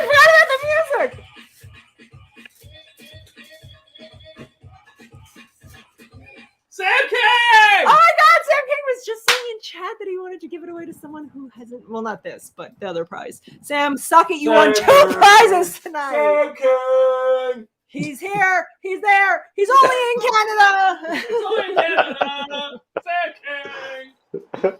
forgot about the music. Sam King! Oh my God, Sam King was just saying in chat that he wanted to give it away to someone who hasn't. Well, not this, but the other prize. Sam, suck it. You won 2 prizes tonight. Sam King! He's here. He's there. He's only in Canada. It's only in Canada! Sam King!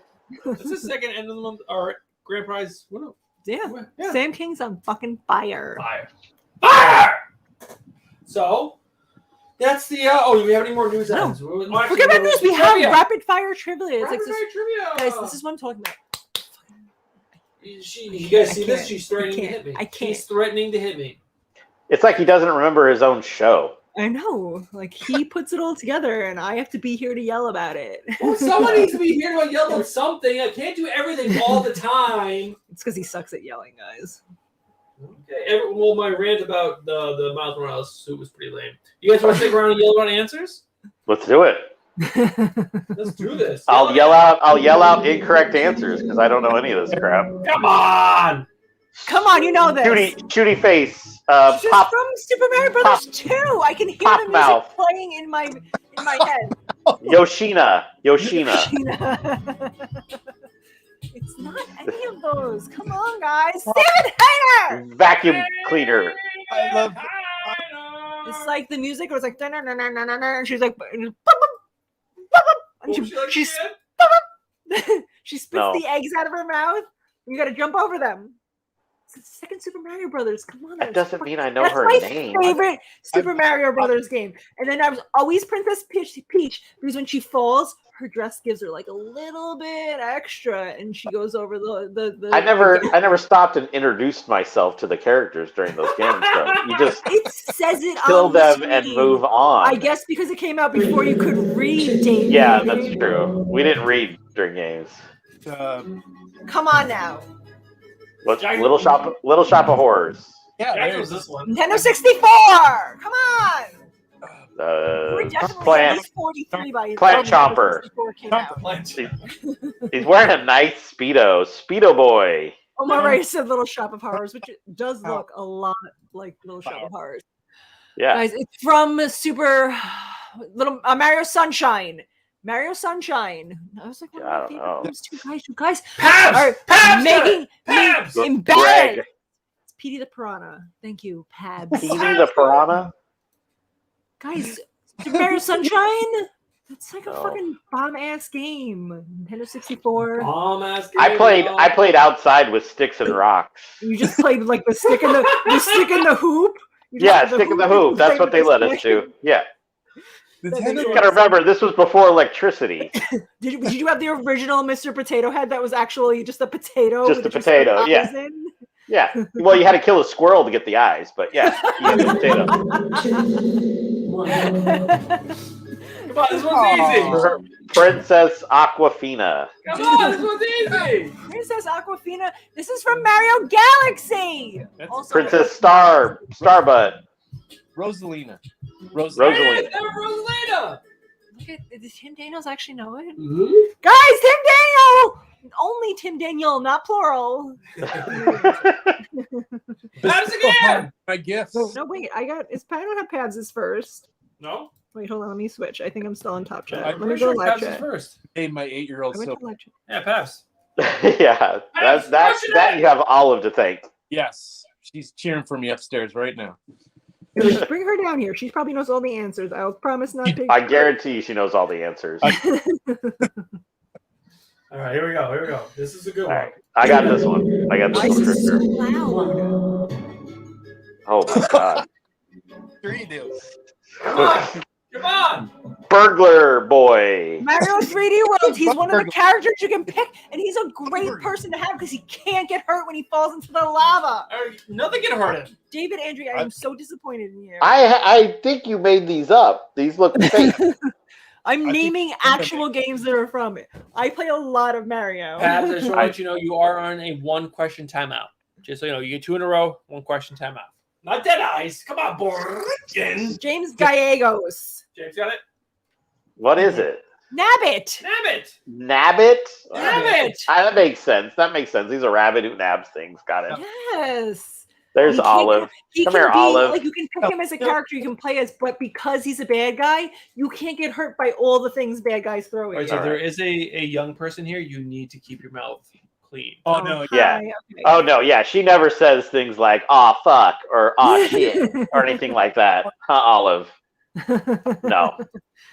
This is the second end of the month. All right, grand prize. What up? Yeah. Yeah. Sam King's on fucking fire. Fire. Fire! So, that's the. Oh, do we have any more news No. items? Forget about this. We have rapid fire trivia. It's like Rapid this. fire trivia. Guys, this is what I'm talking about. You guys I see this? can't. She's threatening to I can't. hit me. I can't. She's threatening to hit me. It's like he doesn't remember his own show. I know. Like he puts it all together, and I have to be here to yell about it. Well, someone needs to be here to yell at something. I can't do everything all the time. It's because he sucks at yelling, guys. Okay. Well, my rant about the Miles Morales suit was pretty lame. You guys want to stick around and yell about answers? Let's do it. Let's do this. I'll yell out incorrect answers because I don't know any of this crap. Come on! Come on, you know this. Shooty face. This is Pop from Super Mario Brothers 2. I can hear pop the music mouth. playing in my head. Yoshina. It's not any of those. Come on, guys. Steven Hainer! Vacuum cleaner. I love. It's like the music was like, and she's like, and she she spits No. the eggs out of her mouth. You got to jump over them. It's the second Super Mario Brothers. Come on. That doesn't mean I know That's her my name. favorite Super Mario Brothers game. And then I was always Princess Peach because when she falls, her dress gives her like a little bit extra, and she goes over the. I never stopped and introduced myself to the characters during those games. Though you just It says it kill on the them and screen. move on. I guess because it came out before you could read, Dave. Yeah, that's true. We didn't read during games. Come on now. Little Shop of Horrors. Yeah, Jack there's was this one. Nintendo 64. Come on. We're definitely at Plant. least 43 by Plant the Chomper. 64 came out. He's wearing a nice Speedo boy. Omar Ray said Little Shop of Horrors, which does look a lot like Little Shop of Horrors. Yeah. Guys, it's from Super Little Mario Sunshine. Mario Sunshine. I was like, one I of my don't know. favorite games too, guys. Pabs! Are Pabs! making Pabs! embedded. Greg. It's Petey the Piranha. Thank you, Pabs. Petey the Piranha. Guys, Super Mario Sunshine. That's like a No. fucking bomb ass game. Nintendo 64. I played outside with sticks and rocks. You just played like the stick in the hoop. You just Yeah, had stick in the and hoop. you That's played what they with let the us stick. do. Yeah. Nintendo. You gotta remember, this was before electricity. Did you have the original Mr. Potato Head that was actually just a potato? Just with a potato, eyes yeah. in? Yeah. Well, you had to kill a squirrel to get the eyes, but yeah, you had the potato. Come on, this one's easy. Princess Aquafina. Come on, this one's easy. Princess Aquafina. This is from Mario Galaxy. That's Also, Princess Starbutt. Rosalina. Rosalina. Yes, never Rosalina. Look at, does Tim Daniels actually know it? Mm-hmm. Guys, Tim Daniel! Only Tim Daniel, not plural. Pabs again. My gifts. No, wait, I don't have pads as first. No. Wait, hold on, let me switch. I think I'm still on top chat. I'm Let me Pretty go sure to live Pabs is chat. first. Hey, my 8-year-old. I went So to live chat. Yeah, Pabs. Yeah, that you have Olive to thank. yes, she's cheering for me upstairs right now. Just bring her down here. She probably knows all the answers. I'll promise not to. I guarantee you she knows all the answers. All All right, here we go. Here we go. This is a good one. right. I got this one. I got Why this is one for it so sure. loud? Oh my god. Sure you do. Come on. Come on. Burglar boy. Mario 3D World. He's one of the characters you can pick, and he's a great person to have because he can't get hurt when he falls into the lava. Nothing can hurt him. David, Andrea, I am so disappointed in you. I think you made these up. These look fake. I'm I think- naming actual games that are from it. I play a lot of Mario. Pat, I just want to let you know you are on a 1-question timeout. Just so you know, you get 2 in a row, 1-question timeout. Not dead eyes. Come on, Borgin. James Gallegos. James got it. What is it? Nabbit. Nabbit. Nabbit? Nabbit. That makes sense. That makes sense. He's a rabbit who nabs things. Got it. Yes. There's He can't- Olive. He Come can here, be, Olive. Like, you can pick him as a character you can play as, but because he's a bad guy, you can't get hurt by all the things bad guys throw All at right, you. so All there right. is a young person here. You need to keep your mouth clean. Oh no, Yeah. hi, okay. Oh no, yeah. She never says things like "aw fuck" or "aw shit" or anything like that. Huh, Olive? No,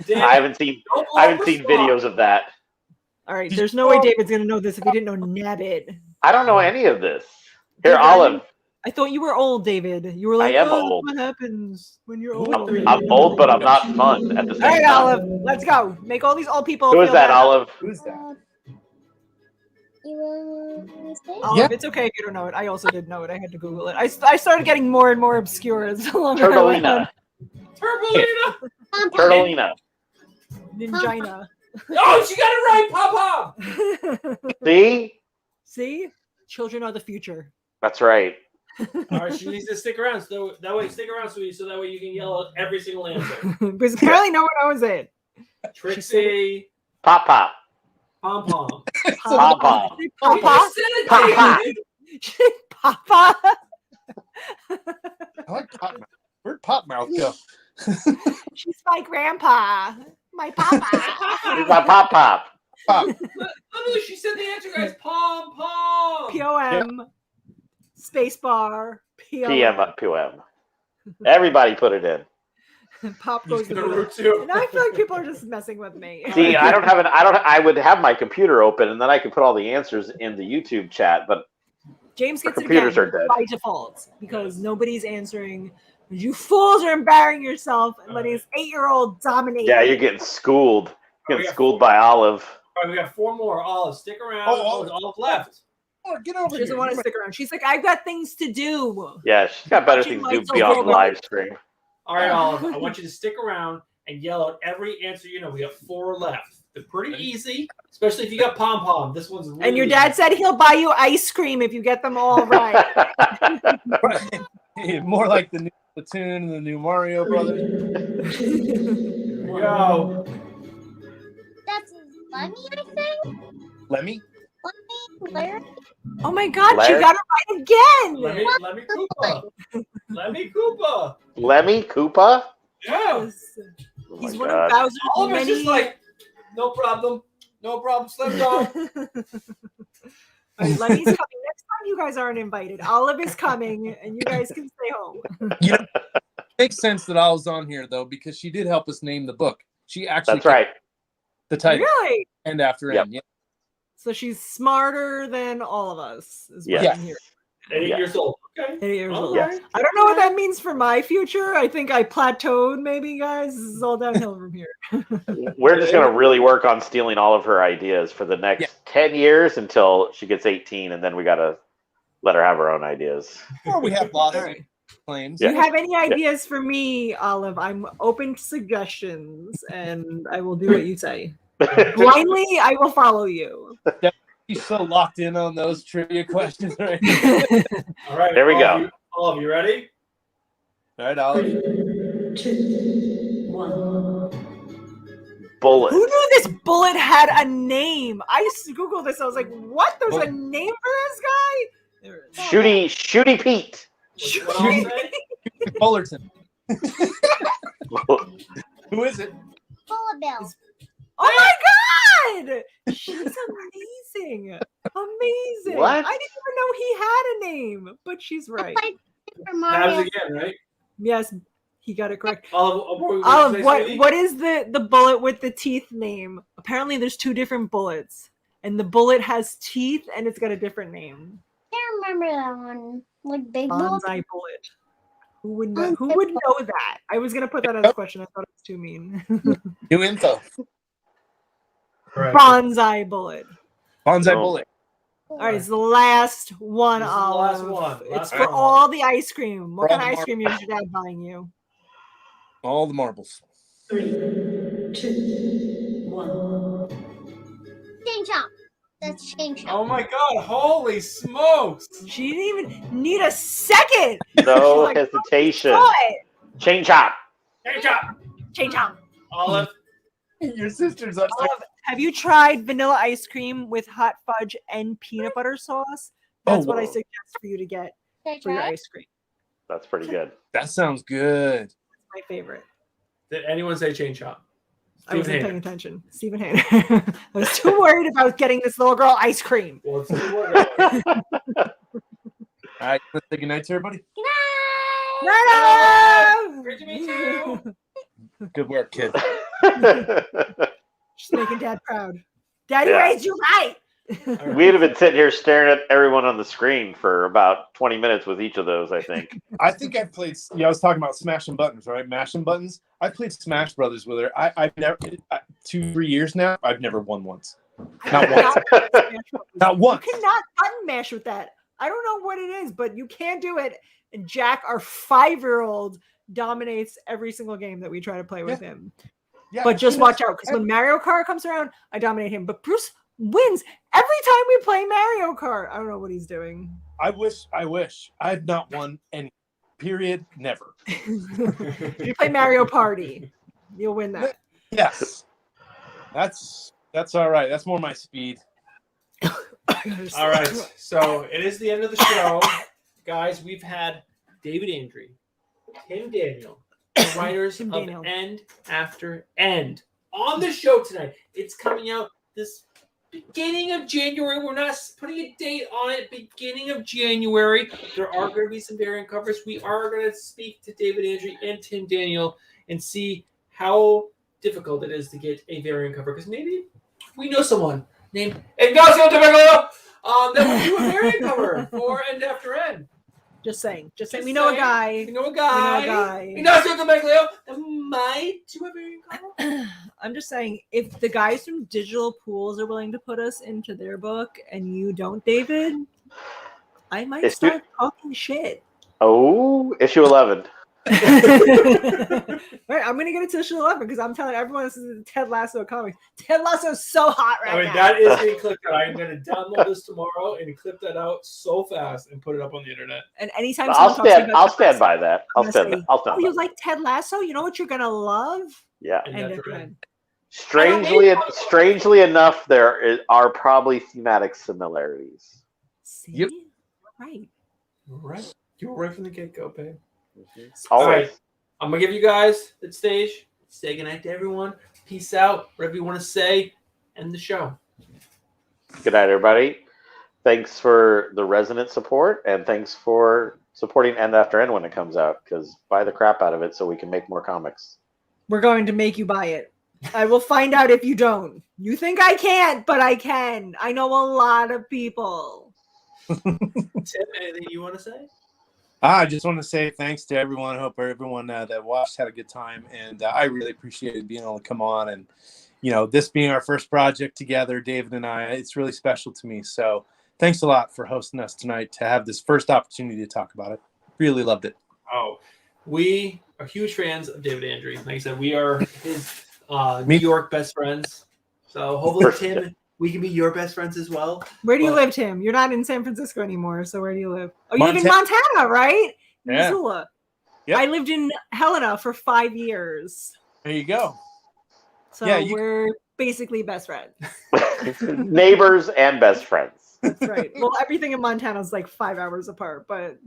Dan, I haven't seen. don't I haven't seen overstop. videos of that. All right, there's no way David's gonna know this if he didn't know Nabbit. I don't know any of this. Here, David, Olive. I thought you were old, David. You were like, I am oh, old. what happens when you're old? I'm old, but I'm not fun at the All same right, time. Olive, let's go. Make all these old people. Who is feel that, bad. Olive? who's that? You want me to say? Olive, Yeah. it's okay if you don't know it. I also didn't know it. I had to Google it. I started getting more and more obscure as the longer I went on. Turtleina. Turbolina. Turtleina. Ninjina. Oh, she got it right, Papa. See? See? Children are the future. That's right. All right, she needs to stick around. So that way, stick around, sweetie, so that way you can yell out every single answer. Because apparently no one knows it. Trixie, Pop pop. Pom Pom. Pom pom. You Papa? just said it, Papa. David. Papa? I like Pop Mouth. Where'd Pop Mouth go? She's my grandpa. My papa. He's my pop pop. Pop. Literally, she said the answer, guys. Pom Pom. POM. Spacebar. POM. PM PM. Everybody put it in. Pop He's goes gonna to root too. And I feel like people are just messing with me. See, I would have my computer open and then I could put all the answers in the YouTube chat, but James gets it computers again are dead. by default because nobody's answering. You fools are embarrassing yourself and letting this 8-year-old dominate. yeah, you're getting schooled. You're Oh, getting yeah. schooled by Olive. All right, we got 4 more. Olive, stick around. Oh, Olive left. Oh, get over She here. doesn't want to stick around. She's like, I've got things to do. Yeah, she's got better Watching things to do lights beyond over the live stream. All right, Olive, I want you to stick around and yell out every answer you know. We got 4 left. They're pretty easy, especially if you got Pom Pom. This one's really And your dad said he'll buy you ice cream if you get them all right. More like the new Platoon and the new Mario Brothers. Here we go. That's Lemmy, I think. Lemmy? Lemmy, Larry. Oh my God, Larry? she got it right again. Let me Koopa. Let me Koopa. Lemmy Koopa? Yeah. Yes. Oh He's my one God. of Bowser's Oliver's many. just like, no problem. No problem. Slim dog. All right, Lemmy's coming. Next time you guys aren't invited. Olive is coming, and you guys can stay home. You know, makes sense that I was on here, though, because she did help us name the book. She actually That's right. the title Really? and after Yep. end. Yeah. So she's smarter than all of us. Is what Yes. I'm hearing. 8 Yeah. years old. Okay. 8 years old. Yes. I don't know what that means for my future. I think I plateaued, maybe, guys. This is all downhill from here. We're just going to really work on stealing all of her ideas for the next Yeah. 10 years until she gets 18, and then we got to let her have her own ideas. Or we have lots All of right. claims. Do you have any ideas for me, Olive? I'm open to suggestions, and I will do what you say. Blindly, I will follow you. She's so locked in on those trivia questions right All right. There we all go. of you- all of you ready? All right, Olive. 2, 1. Bullet. Who knew this bullet had a name? I used to Google this. I was like, what? There's a name for this guy? There it is. Shooty Pete. What I'll say? Fullerton. Who is it? Bullet Bill. Oh my god! She's amazing. Amazing. What? I didn't even know he had a name, but she's right. Like for Tabs Mario. again, right? Yes, He got it correct. Olive, What is the bullet with the teeth name? Apparently, there's 2 different bullets, and the bullet has teeth, and it's got a different name. Can't remember that one. Like big bullet. Bonsai bullet. Who would know that? I was gonna put that as a question. I thought it was too mean. New info. Bonsai bullet. Bonsai Oh. bullet. All right, it's the last one. This is the last Olive. one. It's Last for one. all the ice cream. What For all kind of the ice cream is your dad buying you? All the marbles. 3, 2, 1. Chain chomp. That's chain chomp. Oh my god, holy smokes! She didn't even need a second. No Like, hesitation. Boy, Chain chop. Hey, chop! change on. Olive, Your sister's upstairs. Olive, have you tried vanilla ice cream with hot fudge and peanut butter sauce? That's what I whoa. suggest for you to get Should I for your try? ice cream. That's pretty good. That sounds good. My favorite. did anyone say chain chop? I wasn't Stephen paying attention. Stephen Hayner. I was too worried about getting this little girl ice cream. Well, it's the All right, let's say goodnight to everybody. Good night. Rhino! Great to meet you. Good work, kid. She's making Dad proud. Daddy Yeah. raised you right. We'd have been sitting here staring at everyone on the screen for about 20 minutes with each of those, I think. I think I've played. Yeah, I was talking about smashing buttons, right? Mashing buttons. I played Smash Brothers with her. I've never 2-3 years now. I've never won once. Not once. Not once. You cannot button mash with that. I don't know what it is, but you can't do it. And Jack, our 5-year-old, dominates every single game that we try to play with him. Yeah, But just she watch knows- out, because when Mario Kart comes around, I dominate him. But Bruce wins every time we play Mario Kart. I don't know what he's doing. I wish. I've not won any. Period. Never. If you play Mario Party, you'll win that. Yes. That's all right. That's more my speed. All right, so it is the end of the show. Guys, we've had David Andrew, Tim Daniel, the writers Tim of Daniel. End After End on the show tonight. It's coming out this beginning of January. We're not putting a date on it. Beginning of January. There are going to be some variant covers. We are going to speak to David Andrew and Tim Daniel and see how difficult it is to get a variant cover, because maybe we know someone named Ignacio Temecula that would do a variant cover for End After End. Just saying. Just We know a saying. guy. You know a We know a guy. guy. Ignacio Temecula that might do a variant cover. I'm just saying, if the guys from Digital Pools are willing to put us into their book and you don't, David, I might It's start talking shit. Oh, issue 11. Right, I'm gonna get it to issue 11 because I'm telling everyone this is a Ted Lasso comic. Ted Lasso is so hot right I mean, now. that is being clipped out. I'm going to download this tomorrow and clip that out so fast and put it up on the internet. And anytime I'll someone talks to me stand. about I'll Ted stand Lasso, by that. I'll I'm stand. gonna say, I'll stand. Oh, by you that. like Ted Lasso? You know what you're gonna love? Yeah. And And after after End. end. Strangely enough, are probably thematic similarities. See? Yep. Right. Right. You were right from the get-go, babe. Always. right. I'm going to give you guys the stage. Say goodnight to everyone. Peace out. Whatever you want to say. End the show. Good night, everybody. Thanks for the resonant support, and thanks for supporting End After End when it comes out, because buy the crap out of it so we can make more comics. We're going to make you buy it. I will find out if you don't. You think I can't, but I can. I know a lot of people. Tim, anything you want to say? I just want to say thanks to everyone. I hope everyone that watched had a good time, and I really appreciated being able to come on. And this being our first project together, David and I, it's really special to me. So thanks a lot for hosting us tonight to have this first opportunity to talk about it. Really loved it. Oh, we are huge fans of David Andrew. Like I said, we are his New York best friends. So hopefully, Tim, we can be your best friends as well. Where do you Well- live, Tim? You're not in San Francisco anymore, so where do you live? Oh, you live in Montana. Montana, right? Yeah. Missoula. Yep. I lived in Helena for 5 years. There you go. So Yeah, you- we're basically best friends. Neighbors and best friends. That's right. Well, everything in Montana is like 5 hours apart, but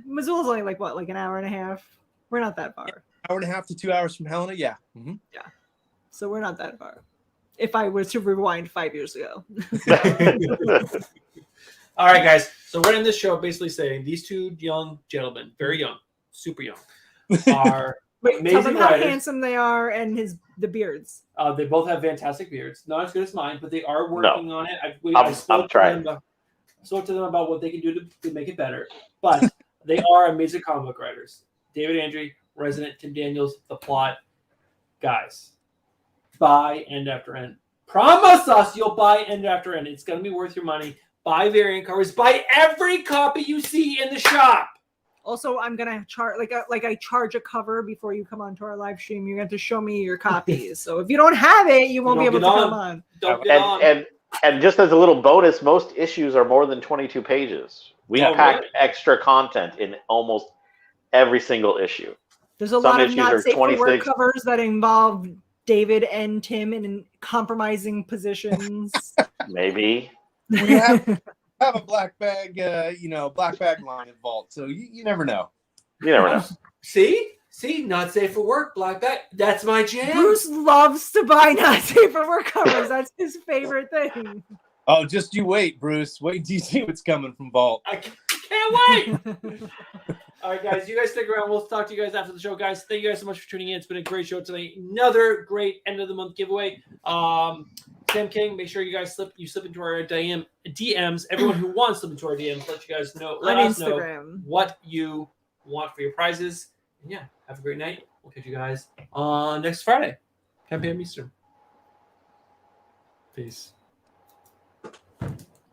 Missoula's only like an hour and a half. We're not that far. Hour and a half to 2 hours from Helena. Yeah. Mm-hmm. So we're not that far. If I was to rewind 5 years ago. All right, guys. So we're in this show basically saying these two young gentlemen, very young, super young, are Wait, tell amazing them how writers. handsome they are and the beards. They both have fantastic beards. Not as good as mine, but they are working on it. I'm spoke trying. to them about what they can do to make it better. But they are amazing comic book writers. David Andre, Resident, Tim Daniels, The Plot. Guys, buy End After End. Promise us you'll buy End After End. It's going to be worth your money. Buy variant covers. Buy every copy you see in the shop. Also, I'm gonna charge like I charge a cover before you come onto our live stream. You're going to show me your copies. So if you don't have it, you won't be able to come on. Don't get on. And just as a little bonus, most issues are more than 22 pages. We packed extra content in almost every single issue. There's a Some lot of issues not are safe for work 26. covers that involve David and Tim in compromising positions. Maybe. We have a black bag, black bag line at Vault. So you never know. You never know. See, not safe for work. Black bag. That's my jam. Bruce loves to buy not safe for work covers. That's his favorite thing. Oh, just you wait, Bruce. Wait till you see what's coming from Vault. I can't wait. All right, guys. You guys stick around. We'll talk to you guys after the show, guys. Thank you guys so much for tuning in. It's been a great show tonight. Another great end of the month giveaway. Sam King, make sure you guys slip into our DMs. Everyone who wants to slip into our DMs, let us know what you want for your prizes. And yeah, have a great night. We'll catch you guys on next Friday, 10 p.m. Eastern. Peace.